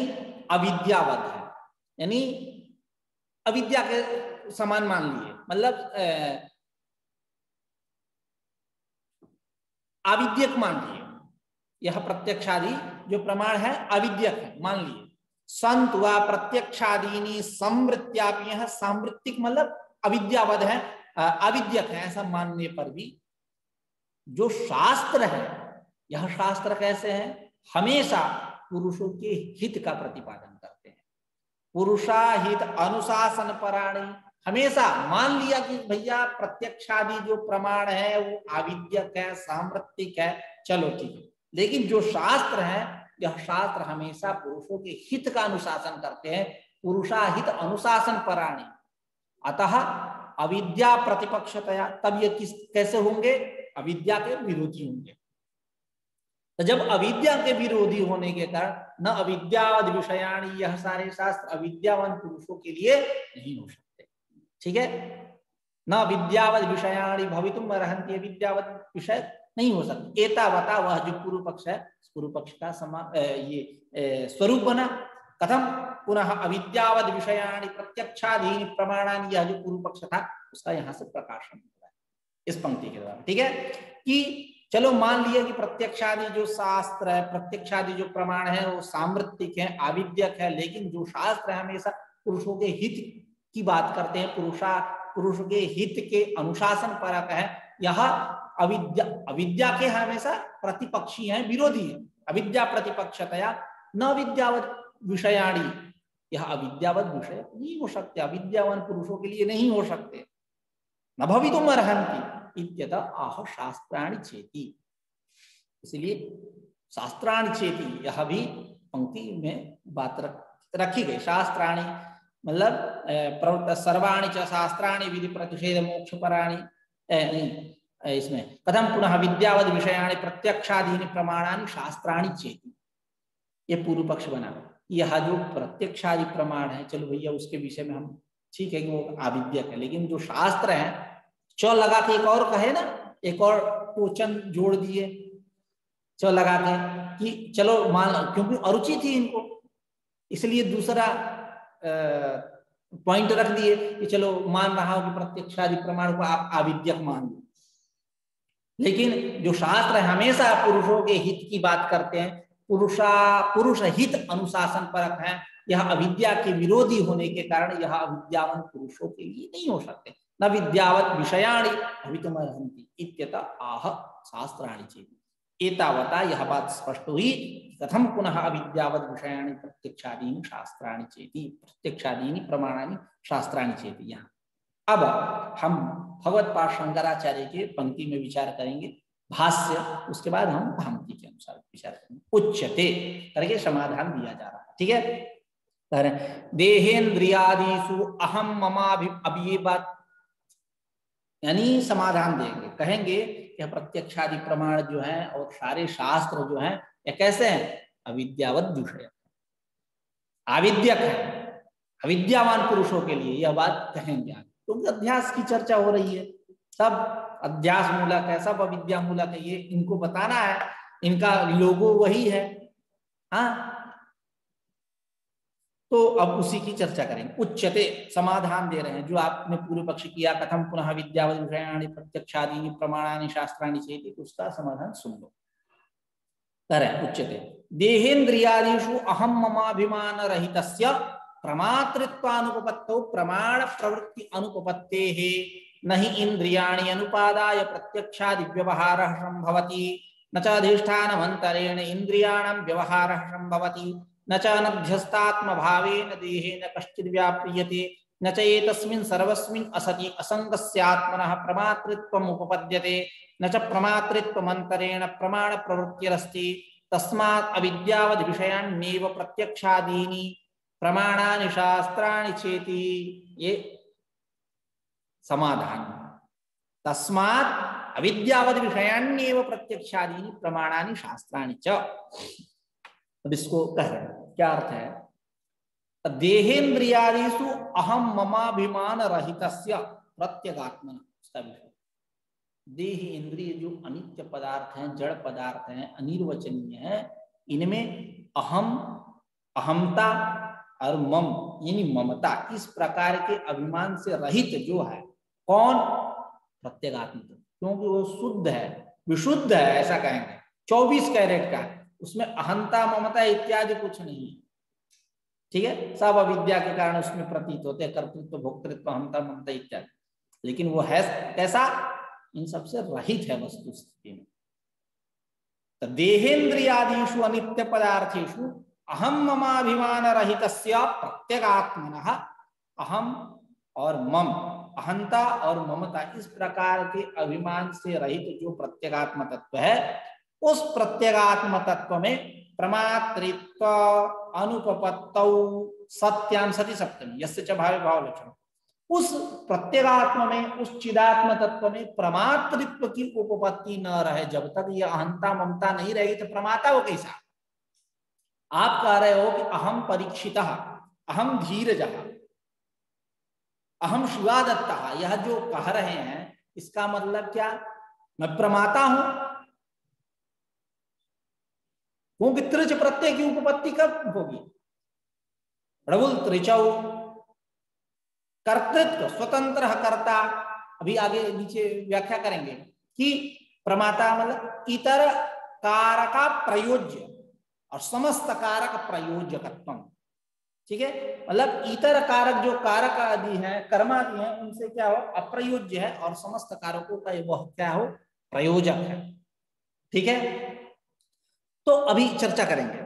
अविद्यावद है, यानी अविद्या के समान मान लिए, मतलब अविद्यक मान लिए, यह प्रत्यक्षादि जो प्रमाण है अविद्यक है मान लिए। संत व प्रत्यक्षादीनि समृत्यापि, यह सांवृत्तिक मतलब अविद्यावद है, अविद्यक है, ऐसा मानने पर भी जो शास्त्र है, यह शास्त्र कैसे है, हमेशा पुरुषों के हित का प्रतिपादन करते हैं, पुरुषाहित अनुशासन पराणी, हमेशा मान लिया कि भैया प्रत्यक्षादि जो प्रमाण है वो अविद्यक है, सांवृत्तिक है, चलो ठीक है, लेकिन जो शास्त्र है यह शास्त्र हमेशा पुरुषों के हित का अनुशासन करते हैं, पुरुषाहित अनुशासन पराणी, अतः अविद्या प्रतिपक्षतया, तब ये कैसे होंगे, अविद्या के विरोधी होंगे। तो जब अविद्या के विरोधी होने के कारण न अविद्यावद विषयाणि, यह सारे शास्त्र अविद्यावान पुरुषों के लिए नहीं हो सकते, ठीक है। न विद्यावद विषयाणि भवितुम अर्हन्ति, विद्यावद विषय नहीं हो सकते। एतावता, वह जो पूर्व पक्ष है, पूर्व पक्ष का ये स्वरूप बना। कथम पुनः अविद्यावद विषयाणि प्रत्यक्षादीनि प्रमाणानि, यह जो पूर्व पक्ष था उसका यहाँ से प्रकाशन हुआ है इस पंक्ति के द्वारा, ठीक है। कि चलो मान लिया कि प्रत्यक्षादि जो शास्त्र है, प्रत्यक्षादि जो प्रमाण है वो सांवृत्तिक है, अविद्यक है, लेकिन जो शास्त्र है हमेशा पुरुषों के हित की बात करते हैं, पुरुष के हित के अनुशासन परक है, यह अविद्या के हमेशा प्रतिपक्षी है, विरोधी है, अविद्या प्रतिपक्षतया न विद्यावत विषयाणी, यह अविद्यावत विषय नहीं हो सकते, अविद्यावान पुरुषों के लिए नहीं हो सकते। न भवितुम अर्हन्ति इत्यतः आह शास्त्राणि चेति, इसलिए शास्त्राणि चेति यह भी पंक्ति में बात रखी गई। शास्त्राणि मतलब सर्वाणि च शास्त्राणि विधि प्रतिषेध मोक्ष पराणि, नहीं इसमें कथम पुनः विद्यावद विषयाणि प्रत्यक्षादीनि प्रमाणानि शास्त्राणि चेति, ये पूर्व पक्ष बना। यह जो प्रत्यक्षादि प्रमाण है, चलो भैया उसके विषय में हम ठीक है कि वो अविद्यक है, लेकिन जो शास्त्र है च लगा के एक और कहे ना, एक और क्वेश्चन जोड़ दिए च लगा के कि चलो मान, क्योंकि अरुचि थी इनको इसलिए दूसरा पॉइंट रख दिए कि चलो मान रहा हूं कि प्रत्यक्षादि प्रमाण को आप अविद्यक मान लो, लेकिन जो शास्त्र है हमेशा पुरुषों के हित की बात करते हैं, पुरुष हित अनुशासन परक है, यह अविद्या के विरोधी होने के कारण यह अविद्यावान पुरुषों के लिए नहीं हो सकते। न विद्यावत विषयाणि भवितुम अर्हन्ति इत्यतः आह शास्त्राणि चेति। एतावता यह बात स्पष्ट हुई, कथम पुनः अविद्यावत विषयाणि प्रत्यक्षादीनि शास्त्राणि चेति, प्रत्यक्षादीनि प्रमाणानि शास्त्राणि चेति। यहाँ अब हम भगवत्पाद शंकराचार्य के पंक्ति में विचार करेंगे, भाष्य, उसके बाद हम भामती के अनुसार विचार करेंगे। उच्यते करके समाधान दिया जा रहा है, ठीक है। देहेन्द्रियादिषु अहम ममाभि, अब ये बात यानी समाधान देंगे, कहेंगे यह प्रत्यक्षादि प्रमाण जो है और सारे शास्त्र जो हैं ये कैसे हैं, अविद्यावत विषय, अविद्यक है, अविद्यावान पुरुषों के लिए, यह बात कहेंगे आगे, क्योंकि अध्यास की चर्चा हो रही है, सब अध्यास मूलक है, सब अविद्या मूलक है, ये इनको बताना है, इनका लोगो वही है। हाँ, तो अब उसी की चर्चा करेंगे। उच्यते समाधान दे रहे हैं, जो आपने पूर्व पक्ष किया, कथम पुनः विद्यावत विषयाणि प्रत्यक्षादीनि प्रमाणानि शास्त्राणि चेति, उसका समाधान सुन लो। करें उच्यते देहेन्द्रियादिषु अहम ममाभिमान रहितस्य प्रमातृत्वानुपपत्तौ प्रमाण प्रवृत्ति अनुपपत्तेः न हि इंद्रियाणि अनुपादाय प्रत्यक्षादि व्यवहारः संभवति, न च अधिष्ठानमन्तरेण इंद्रियाणां व्यवहारः संभवति, न च अनध्यस्तात्म भावेन देहेन कश्चिद् व्याप्रियते, न च एतस्मिन् सर्वस्मिन् असति असंगस्यात्मनः प्रमातृत्वम् उपपद्यते, न च प्रमातृत्वमन्तरेण प्रमाण प्रवृत्तिरस्ति, तस्मात् अविद्यावद् विषयान्नेव प्रत्यक्षादीनि प्रमाणानि शास्त्राणि चेति। ये समाधान, तस्मात् अविद्यावद् विषयान्नेव प्रत्यक्षादीनि प्रमाणानि शास्त्राणि च। अब इसको कह रहे हैं, क्या अर्थ है, देहेन्द्रियादिषु अहम ममाभिमान रहितस्य प्रत्यगात्मना, उसका विषय देह इंद्रिय जो अनित्य पदार्थ हैं, जड़ पदार्थ हैं, अनिर्वचनीय हैं, इनमें अहम, अहमता और मम यानी ममता, इस प्रकार के अभिमान से रहित जो है, कौन, प्रत्यगात्म, क्योंकि वो शुद्ध है, विशुद्ध है, ऐसा कहेंगे, 24 कैरेट का, उसमें अहंता ममता इत्यादि कुछ नहीं है, ठीक है। सब अविद्या के कारण उसमें प्रतीत होते हैं, कर्तृत्व, भोक्तृत्व, अहंता ममता इत्यादि, लेकिन वो है कैसा, इन सबसे रहित है वस्तु स्थिति में। तो देहेन्द्रियादिषु अनित्य पदार्थेषु अहम ममाभिमान रहितस्य प्रत्यगात्मनः, अहम और मम, अहंता और ममता, इस प्रकार के अभिमान से रहित जो प्रत्यगात्म तत्व है, उस प्रत्यगात्म तत्व में प्रमातृत्व अनुपपत्तौ सत्याम सति सप्तमी यस्य च भावे भाव लक्षण, उस प्रत्यगात्म में, उस चिदात्म तत्व में प्रमातृत्व की उपपत्ति न रहे, जब तक यह अहंता ममता नहीं रहेगी तो प्रमाता वो कैसा। आप कह रहे हो कि अहम परीक्षितः, अहम धीरजः, अहम शिवादत्तः, यह जो कह रहे हैं इसका मतलब क्या, मैं प्रमाता हूं, क्योंकि त्रिच प्रत्यय की उपपत्ति कब होगी, प्रबुल त्रिचौ, कर्तृत्व, स्वतंत्र कर्ता, अभी आगे नीचे व्याख्या करेंगे कि प्रमाता मतलब इतर कारका प्रयोज्य और समस्त कारक प्रयोजकत्व, ठीक है, मतलब इतर कारक जो कारक आदि हैं, कर्म आदि हैं, उनसे क्या हो, अप्रयोज्य है, और समस्त कारकों का वह क्या हो, प्रयोजक है, ठीक है। तो अभी चर्चा करेंगे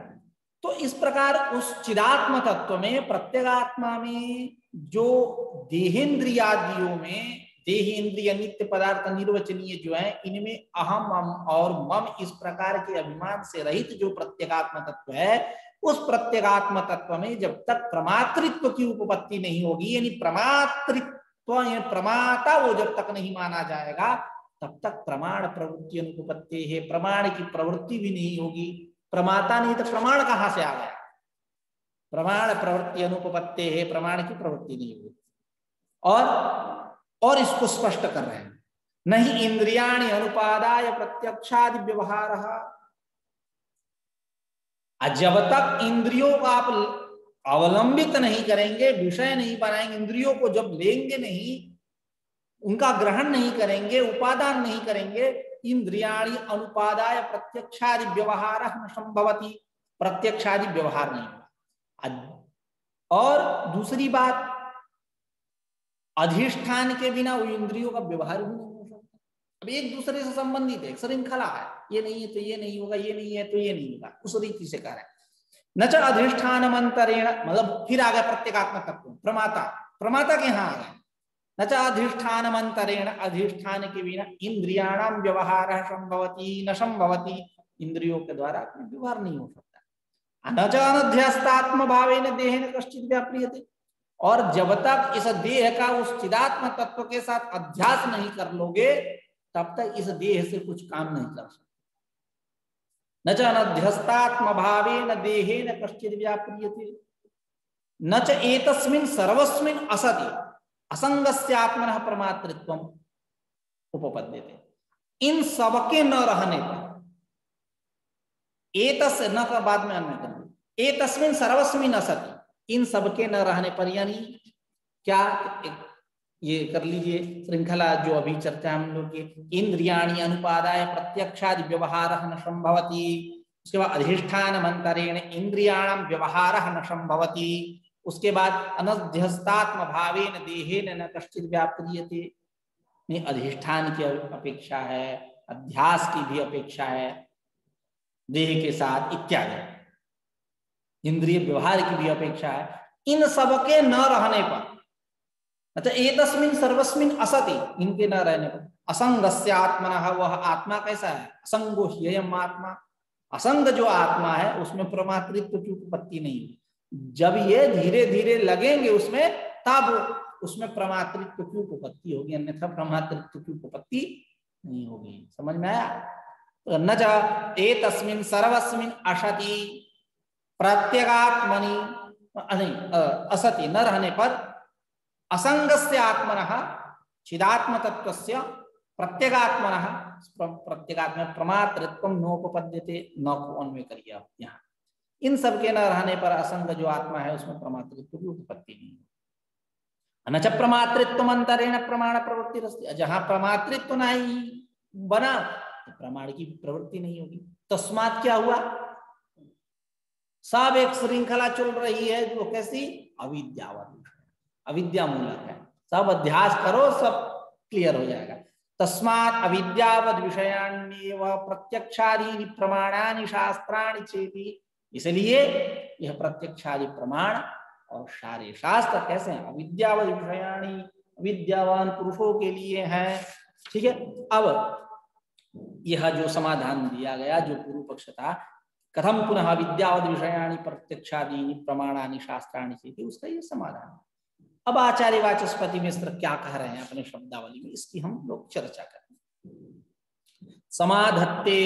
तो इस प्रकार उस चिदात्म तत्व में, प्रत्यगात्मा में, जो देहेंद्रियादियों में, देह इंद्रिय नित्य पदार्थ निर्वचनीय जो है, इनमें अहम मम और मम इस प्रकार के अभिमान से रहित जो प्रत्यगात्म तत्व है, उस प्रत्यगात्म तत्व में जब तक प्रमातृत्व की उपपत्ति नहीं होगी, यानी प्रमातृत्व या प्रमाता वो जब तक नहीं माना जाएगा, तब तक प्रमाण प्रवृत्ति अनुपपत्ति है, प्रमाण की प्रवृत्ति भी नहीं होगी। प्रमाता नहीं तो प्रमाण कहां से आ गया? प्रमाण प्रवृत्ति अनुपपत्ति है, प्रमाण की प्रवृत्ति नहीं होगी। और इसको स्पष्ट कर रहे हैं, नहीं इंद्रियाणि अनुपादाय प्रत्यक्षादि व्यवहार। जब तक इंद्रियों को आप अवलंबित नहीं करेंगे, विषय नहीं बनाएंगे, इंद्रियों को जब लेंगे नहीं, उनका ग्रहण नहीं करेंगे, उपादान नहीं करेंगे, इंद्रियाणि अनुपादाय प्रत्यक्षादि व्यवहार न संभवति, प्रत्यक्षादि व्यवहार नहीं होगा। और दूसरी बात, अधिष्ठान के बिना वो इंद्रियों का व्यवहार भी नहीं हो सकता। अब एक दूसरे से संबंधित है, श्रृंखला है, ये नहीं है तो ये नहीं होगा, ये नहीं है तो ये नहीं होगा, उस रीति से कह रहे हैं। न च अधिष्ठान मंतरेण, मतलब फिर आ गया प्रत्यगात्मक तत्व, प्रमाता, प्रमाता के यहां आ गए। न च अधिष्ठान मंतरेण, अधिष्ठान के बिना इंद्रियाणाम व्यवहार संभवति न संभवति, इंद्रियों के द्वारा व्यवहार नहीं हो सकता। न च अनध्यस्तात्म भावेन देहेन कश्चित् व्याप्रियते, और जब तक इस देह का उस चिदात्म तत्व के साथ अध्यास नहीं कर लोगे, तब तक इस देह से कुछ काम नहीं कर सकते। न च अनध्यस्तात्म भावेन देहेन कश्चित् व्याप्रियते, न च एतस्मिन् सर्वस्मिन् असति असंगस्य आत्मनः प्रमातृत्वम् उपपद्यते। इन सबके न रहने पर, एतस्य न का बाद में अन्य करेंगे, एतस्मिन् सर्वस्मिन् असति, इन सबके न रहने पर, यानी क्या, ये कर लीजिए श्रृंखला जो अभी चर्चा हम लोग की, इंद्रियाणि अनुपादाय प्रत्यक्षादि व्यवहार न संभवति, उसके बाद अधिष्ठान मंतरेण इंद्रियाणाम व्यवहार न संभवति, उसके बाद अनध्यस्तात्म भावेन देहेन न कश्चित् व्याप्रियते, नहीं अधिष्ठान की अपेक्षा है, अध्यास की भी अपेक्षा है देह के साथ इत्यादि, इंद्रिय व्यवहार की भी अपेक्षा है। इन सब के न रहने पर, अच्छा एतस्मिन् सर्वस्मिन् असति, इनके न रहने पर, असंगस्य आत्मनः, वह आत्मा कैसा है? असंगो ह्ययम् आत्मा, असंग जो आत्मा है उसमें प्रमातृत्व की उत्पत्ति नहीं है। जब ये धीरे धीरे लगेंगे उसमें, तब उसमें प्रमातृत्व की उपपत्ति होगी, अन्यथा प्रमातृत्व की उपपत्ति नहीं होगी। समझ में आया? तो न च एतस्मिन् सर्वस्मिन् असति प्रत्यगात्मनि, नहीं असति न रहने पर, असंगस्य आत्मनः चिदात्म तत्वस्य प्रत्यगात्मनः, प्रत्यगात्म प्रमातृत्व नोपपद्यते, न को अन्वय करिए आप यहाँ। इन सब के न रहने पर असंग जो आत्मा है उसमें प्रमातृत्व की उत्पत्ति नहीं है। न च प्रमातृत्व अंतरेण प्रमाण प्रवृत्ति रस्ति, जहां प्रमातृत्व नहीं बना तो प्रमाण की प्रवृत्ति नहीं होगी। तस्मात् क्या हुआ? सब एक श्रृंखला चल रही है जो कैसी? अविद्यावत, अविद्या मूलक है। सब अध्यास करो, सब क्लियर हो जाएगा। तस्मात् अविद्यावद विषयाण्येव प्रत्यक्षादीनि प्रमाणानि शास्त्राणि चेति, इसलिए यह प्रत्यक्षादि प्रमाण और सारे शास्त्र कैसे हैं? अविद्यावद विषयाणि, विद्यावान पुरुषों के लिए हैं। ठीक है, अब यह जो समाधान दिया गया, जो पूर्व पक्ष था, कथम पुनः विद्यावद विषयाणि प्रत्यक्षादीनि प्रमाणानि शास्त्राणि चेति, उसका ये समाधान। अब आचार्य वाचस्पति मिश्र क्या कह रहे हैं अपने शब्दावली में, इसकी हम लोग चर्चा करें। समाधत्ते,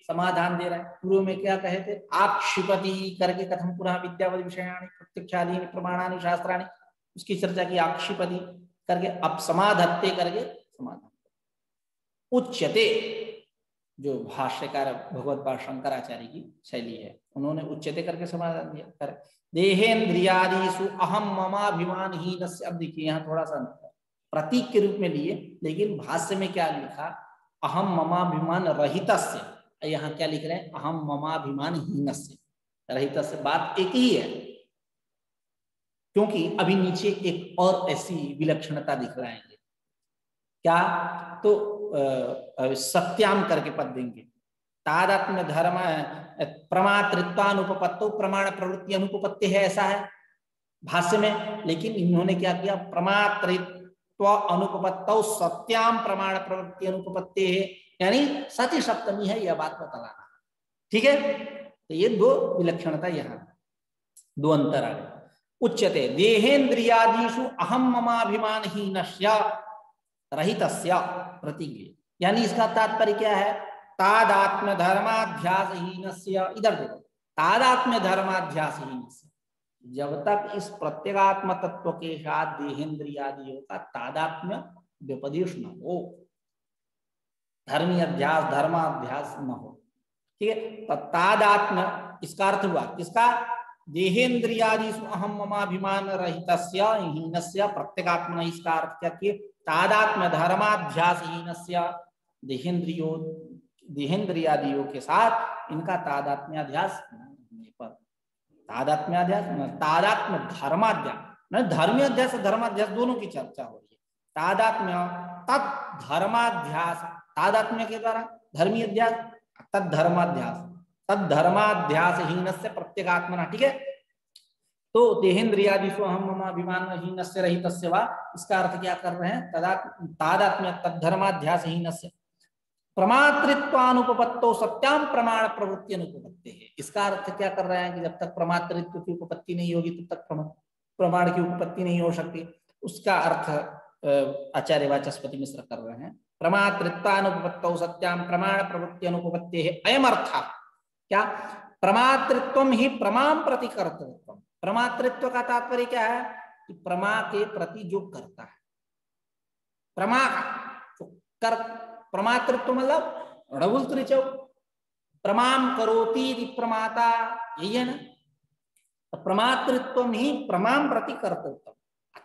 समाधान दे रहे हैं। पूर्व में क्या कहे थे? आक्षिपति करके कथम पुनः विद्यावद विषयाणि प्रत्यक्षादीनि प्रमाणानि शास्त्राणि, उसकी चर्चा की आक्षिपति करके। अब समाधत्ते करके समाधान। उच्यते, जो भाष्यकार भगवत पाद शंकराचार्य की शैली है, उन्होंने उच्यते करके समाधान दिया। कर देहेन्द्रियादिषु अहम ममाभिमानहीनस्य, अब देखिए यहाँ थोड़ा सा प्रतीक के रूप में लिए, लेकिन भाष्य में क्या लिखा? अहम ममाभिमान रहितस्य, यहाँ क्या लिख रहे हैं? अहम ममाभिमानहीनस्य, रहितस्य, बात एक ही है। क्योंकि अभी नीचे एक और ऐसी विलक्षणता दिखलाएंगे। क्या? तो सत्याम करके पद देंगे, तादात्म्य धर्म प्रमातृत्वानुपपत्तो प्रमाण प्रवृत्ति अनुपपत्ति है, ऐसा है भाष्य में। लेकिन इन्होंने क्या किया, प्रमातृत्व अनुपपत्तौ सत्याम प्रमाण प्रवृत्ति अनुपपत्ति है, यानी सती सप्तमी है, यह बात बतलाना। ठीक है, तो ये दो विलक्षणता, यहाँ दो अंतर आ गए। उच्यते देहेन्द्रियादिषु अहम ममाभिमानहीनस्य रहितस्य प्रतिज्ञे, यानी इसका तात्पर्य क्या है, तादात्म्य धर्माध्यासहीनस्य, इधर देखो, तादात्म्य धर्माध्यासहीनस्य, जब तक इस प्रत्यगात्म तत्व के साथ देहेन्द्रियादियों का तादात्म्य व्यपदेश न हो, धर्मी अध्यास धर्माध्यास न हो, ठीक है, तो तादात्म्य इसका अर्थ हुआ किसका, देहेन्द्रियादिषु अहम ममाभिमान रहितस्य हीनस्य प्रत्यगात्मन, इसका अर्थ क्या किए, तादात्म्य धर्माध्यास हीनस्य, देहेन्द्रियादियों के साथ इनका तादात्म्याध्यास होने पर, तादात्म्याध्यास तादात्म्य धर्माध्यास, धर्मी अध्यास धर्माध्यास दोनों की चर्चा हो रही है। तादात्म्य तत् धर्माध्यास, तादात्म्य के द्वारा धर्मी अध्यास, तद धर्माध्यास, तद धर्माध्यास हीनस्य प्रत्यगात्मना, ठीक है। तो देहेन्द्रियादिषु अहम ममाभिमान हीनस्य रहितस्य वा, इसका अर्थ क्या कर रहे हैं, तादात्म्य तद धर्माध्यास हीनस्य प्रमातृत्वानुपपत्तो सत्याम प्रमाण प्रवृत्ति अनुपपत्ति है। इसका अर्थ क्या कर रहे हैं कि जब तक प्रमातृत्व की उपपत्ति नहीं होगी तब तक प्रमाण की उपपत्ति नहीं हो सकती। उसका अर्थ आचार्य वाचस्पति मिश्र कर रहे हैं, प्रमातृत्वानुपपत्तो सत्याम प्रमाण प्रवृत्ति अनुपपत्ति है, अयम अर्थ क्या, प्रमातृत्व ही प्रमाम प्रति कर्तृत्व। प्रमातृत्व का तात्पर्य क्या है कि प्रमा के प्रति जो करता है, प्रमा कर, प्रमातृत्व मतलब रघुल त्रिचौ, प्रमाम करोति प्रमाता, यही है ना। तो प्रमातृत्व ही प्रमाम प्रति कर्तृत्व,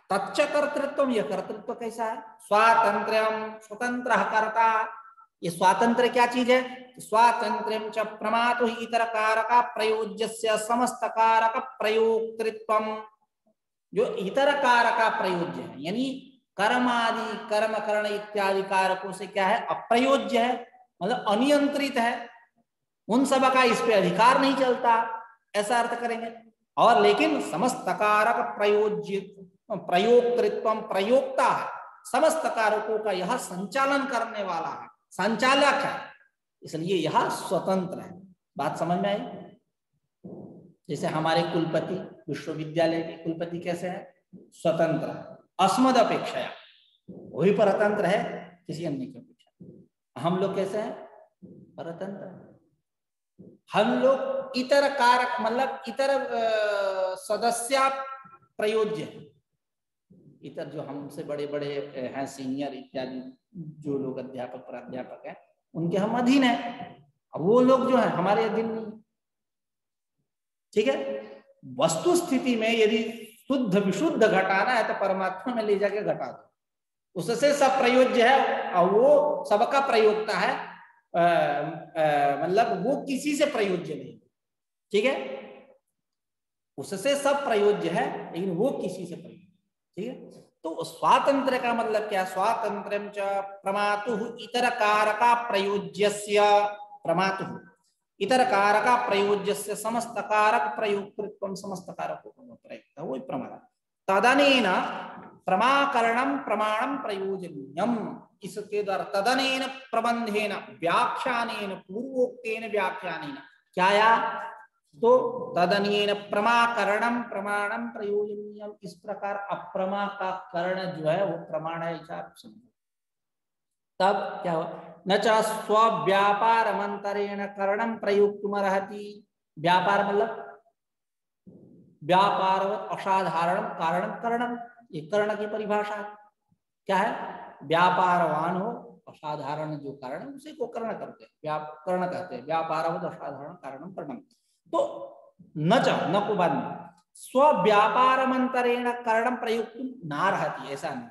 तच्च कर्तृत्व, यह कर्तृत्व कैसा है, स्वातंत्र्यम स्वतंत्र कर्ता। ये स्वातंत्र क्या चीज है, स्वातंत्र्यम च प्रमातो ही इतर कारक प्रयोज्यस्य समस्त कारक प्रयोक्तृत्वम, जो इतर कारक प्रयोज्य है, यानी कर्म आदि कर्म करण इत्यादि कारकों से क्या है, अप्रयोज्य है, मतलब अनियंत्रित है, उन सब का इस पे अधिकार नहीं चलता, ऐसा अर्थ करेंगे। और लेकिन समस्त कारक प्रयोज्य प्रयोक्तृत्वम, प्रयोक्ता है, समस्त कारकों का यह संचालन करने वाला है, संचालक है, इसलिए यह स्वतंत्र है। बात समझ में आई। जैसे हमारे कुलपति, विश्वविद्यालय के कुलपति कैसे है, स्वतंत्र, अस्मद अपेक्षा, वही परतंत्र है किसी अन्य की अपेक्षा। हम लोग कैसे हैं, परतंत्र। हम लोग इतर कारक मतलब इतर सदस्य प्रयोज्य है, इतर जो हमसे बड़े बड़े हैं, सीनियर इत्यादि जो लोग अध्यापक प्राध्यापक हैं, उनके हम अधीन है, अब वो लोग जो है हमारे अधीन नहीं। ठीक है, वस्तु स्थिति में यदि शुद्ध विशुद्ध घटाना है तो परमात्मा में ले जाके घटा दो, उससे सब प्रयोज्य है और वो सबका प्रयोगता है, मतलब वो किसी से प्रयोज्य नहीं। ठीक है, उससे सब प्रयोज्य है लेकिन वो किसी से प्रयोज्य। ठीक है, तो स्वातंत्र का मतलब क्या, स्वातंत्रम च प्रमातु इतर कारका प्रयोज्यस्य, प्रमातु इतर कारका प्रयोज्यस्य समस्त कारक प्रयोक्तृत्वम, समस्त कारकों को प्रयुक्त वही प्रमाण। तदनेन प्रमाकरणम प्रमाणम प्रयोजनीयम, इसके द्वारा तदनेन प्रबंधेन व्याख्यानेन पूर्वोक्तेन व्याख्यानेन क्या या, तो तदनेन प्रमाकरणम प्रमाणम प्रयोजनीयम, इस प्रकार अप्रमा का कर्ण जो है वो प्रमाण है, ऐसा आप समझो। तब क्या हुआ, न च स्वव्यापार मंतरेण करणम प्रयुक्तमर्हति, व्यापार मतलब व्यापारवत असाधारण कारणम करणम, ये कर्ण की परिभाषा है। क्या है, व्यापारवान हो, असाधारण जो कारण उसे को कर्ण करते हैं, कर्ण कहते हैं, व्यापारवत असाधारण कारणम करणम। तो न च, न को बाद में, स्वव्यापार मंतरेण करणम प्रयुक्त नारहति, ऐसा नहीं।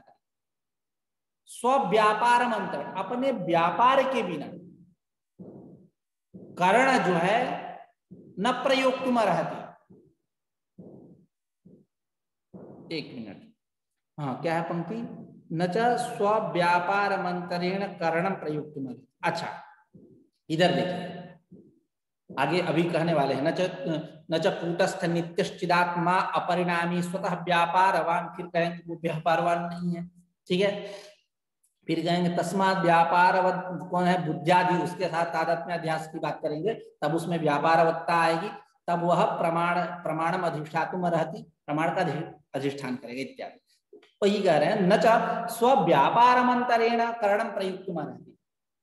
स्वव्यापार मंत्र, अपने व्यापार के बिना कर्ण जो है न प्रयुक्तम रहती। एक मिनट, हाँ क्या है पंक्ति, न च स्वव्यापार मंत्रेण करणम प्रयुक्तम। अच्छा इधर देखिए, आगे अभी कहने वाले हैं, न च कूटस्थ नित्यश्चिदात्मा अपरिणामी स्वतः व्यापारवान, फिर कहेंगे वो व्यापारवान नहीं है, ठीक है। फिर कहेंगे तस्मात् व्यापारवत कौन है, बुद्ध्यादि, उसके साथ तादात्म्य अध्यास की बात करेंगे, तब उसमें व्यापारवत्ता आएगी, तब वह प्रमाणम अधिष्ठातुम रहती, प्रमाण का अधिष्ठान करेगा इत्यादि। वही कह रहे हैं, न च स्वव्यापारमंतरेण करणम प्रयुक्तम रहती,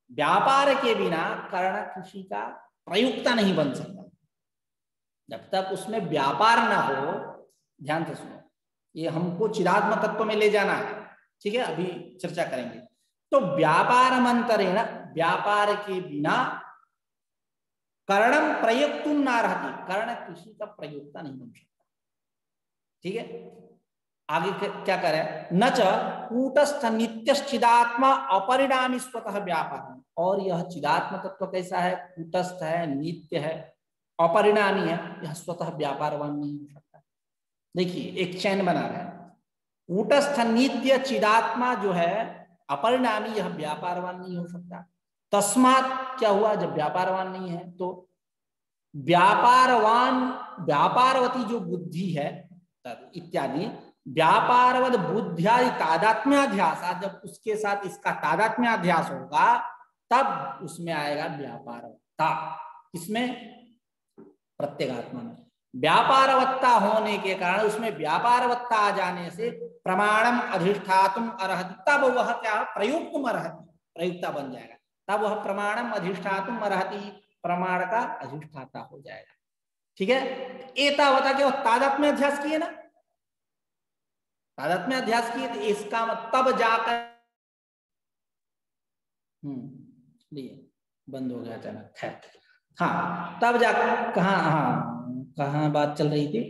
व्यापार के बिना कर्ण किसी का प्रयुक्ता नहीं बन सकता। जब तक उसमें व्यापार ना हो, ध्यान से सुनो, ये हमको चिदात्म तत्व में ले जाना है, ठीक है, अभी चर्चा करेंगे। तो व्यापारमंतरेण, व्यापार के बिना कर्णम प्रयुक्तुम ना रहती, कर्ण किसी का प्रयुक्ता नहीं बन सकता, ठीक है। आगे क्या करें, न च कूटस्थ नित्यश्चिदात्मा अपरिणामी स्वतः व्यापार, और यह चिदात्म तत्व कैसा है, कूटस्थ है, नित्य है, अपरिणामी है, यह स्वतः व्यापारवान नहीं हो सकता। देखिए एक चैन बना रहे हैं, कूटस्थ नित्य चिदात्मा जो है अपरिणामी, यह व्यापारवान नहीं हो सकता। तस्मात् क्या हुआ, जब व्यापारवान नहीं है तो व्यापारवान, व्यापारवती जो बुद्धि है इत्यादि, व्यापारवद बुद्धियादि तादात्म्याध्यास, जब उसके साथ इसका तादात्म्याध्यास होगा तब उसमें आएगा व्यापारवत्ता। इसमें प्रत्यगात्मा में व्यापारवत्ता होने के कारण, उसमें व्यापारवत्ता आ जाने से प्रमाणम अधिष्ठातुम अर्हति, तब वह क्या प्रयुक्तम अर्हति, प्रयुक्ता बन जाएगा, तब वह प्रमाणम अधिष्ठातुम अर्हति, प्रमाण का अधिष्ठाता हो जाएगा, ठीक है। एतावता के तादात्म्य अध्यास किए ना, तादात्म्य अध्यास किए, तो इसका तब जाकर लिए बंद हो गया अचानक, है हाँ, तब जाकर कहाँ बात चल रही थी,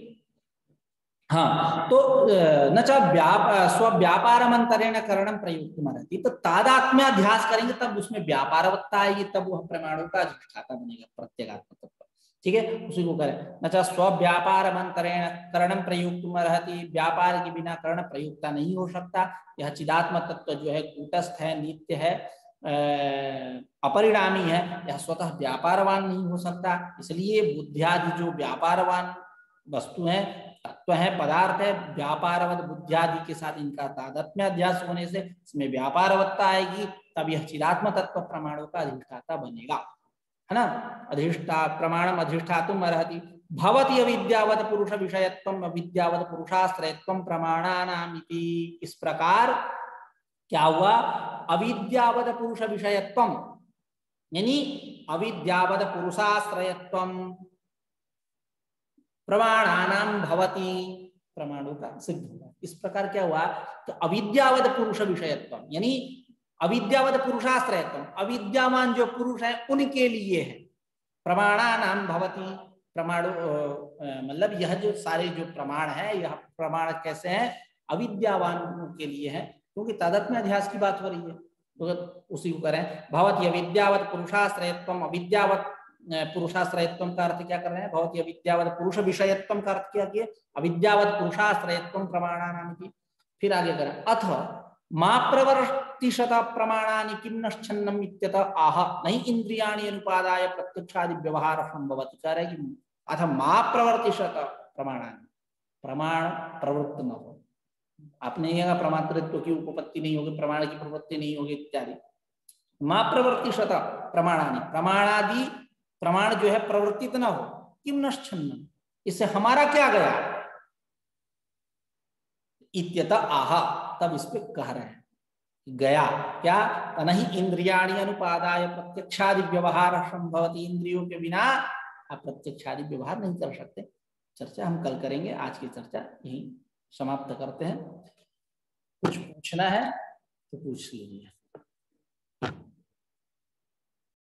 हाँ, तो न च स्वव्यापारमंतरेण करणम प्रयुक्तम रहती, तो तादात्म्याध्यास करेंगे तब उसमें व्यापारवत्ता आएगी, तब वह प्रमाणों का अधिष्ठाता बनेगा, प्रत्यगात्म तत्व, ठीक है। उसी को करें, न च स्वव्यापारमंतरेण करणम प्रयुक्तम रहती, व्यापार के बिना कर्ण प्रयुक्ता नहीं हो सकता। यह चिदात्म तत्व जो है कूटस्थ है, नित्य है, अपरिणामी है, यह स्वतः व्यापारवान नहीं हो सकता। इसलिए बुद्धियादि जो व्यापारवान वस्तु है, तत्व है, पदार्थ है, व्यापारवत बुद्धियादि के साथ इनका तादात्म्याध्यास होने से इसमें व्यापारवत्ता आएगी, तब यह चिदात्म तत्व प्रमाणों का अधिष्ठाता बनेगा, है ना। अधिष्ठा प्रमाणम अधिष्ठातुम अर्हति, भवति अविद्यावत पुरुष विषयत्वम अविद्यावत पुरुषाश्रयत्वम प्रमाणानामिति। इस प्रकार क्या हुआ, अविद्यावत पुरुष विषयत्वम यानी अविद्यावत पुरुषाश्रयत्वम प्रमाणानाम भवति, प्रमाणों का सिद्ध हुआ। इस प्रकार क्या हुआ, तो अविद्यावत पुरुष विषयत्वम यानी अविद्यावत पुरुषाश्रयत्वम, अविद्यावान जो पुरुष है उनके लिए है, प्रमाणानाम भवति, प्रमाणों मतलब यह जो सारे जो प्रमाण है, यह प्रमाण कैसे हैं, अविद्यावानों के लिए है, क्योंकि तादात्म्याध्यास की बात हो रही है, तो उसी को करें, भवति अविद्यावत पुरुषाश्रयत्वम, अविद्यावत पुरुषाश्रयत्वम का अर्थ क्या कर रहे हैं, भवति अविद्यावत पुरुष विषयत्वम का अर्थ क्या किए, अविद्यावत पुरुषाश्रयत्वम प्रमाणानाम की। फिर आगे करें, अथ मा प्रवर्तिशत प्रमाणानि किम नश्छन्नम इत्यतः आह नहीं इंद्रियाणि अनुपादाय प्रत्यक्षादि व्यवहार संभवति। कह रहे कि अथ मा प्रवर्तिशत प्रमाणानि, प्रमाण प्रवृत्त न हो, आपने कहा प्रमातृत्व की उपपत्ति नहीं होगी, प्रमाण की प्रवृत्ति नहीं होगी इत्यादि। मा प्रवर्तिशत प्रमाणानि, प्रमाणादि प्रमाण जो है प्रवर्तित न हो, किम नश्छन्नम, इससे हमारा क्या गया, इत्यतः आह, तब इस पे कह रहे हैं गया क्या, नहीं इंद्रियाणि अनुपादाय प्रत्यक्षादि व्यवहार संभवति, इंद्रियों के बिना आप प्रत्यक्षादि व्यवहार नहीं कर सकते। चर्चा हम कल करेंगे, आज की चर्चा यही समाप्त करते हैं। कुछ पूछना है तो पूछ लीजिए।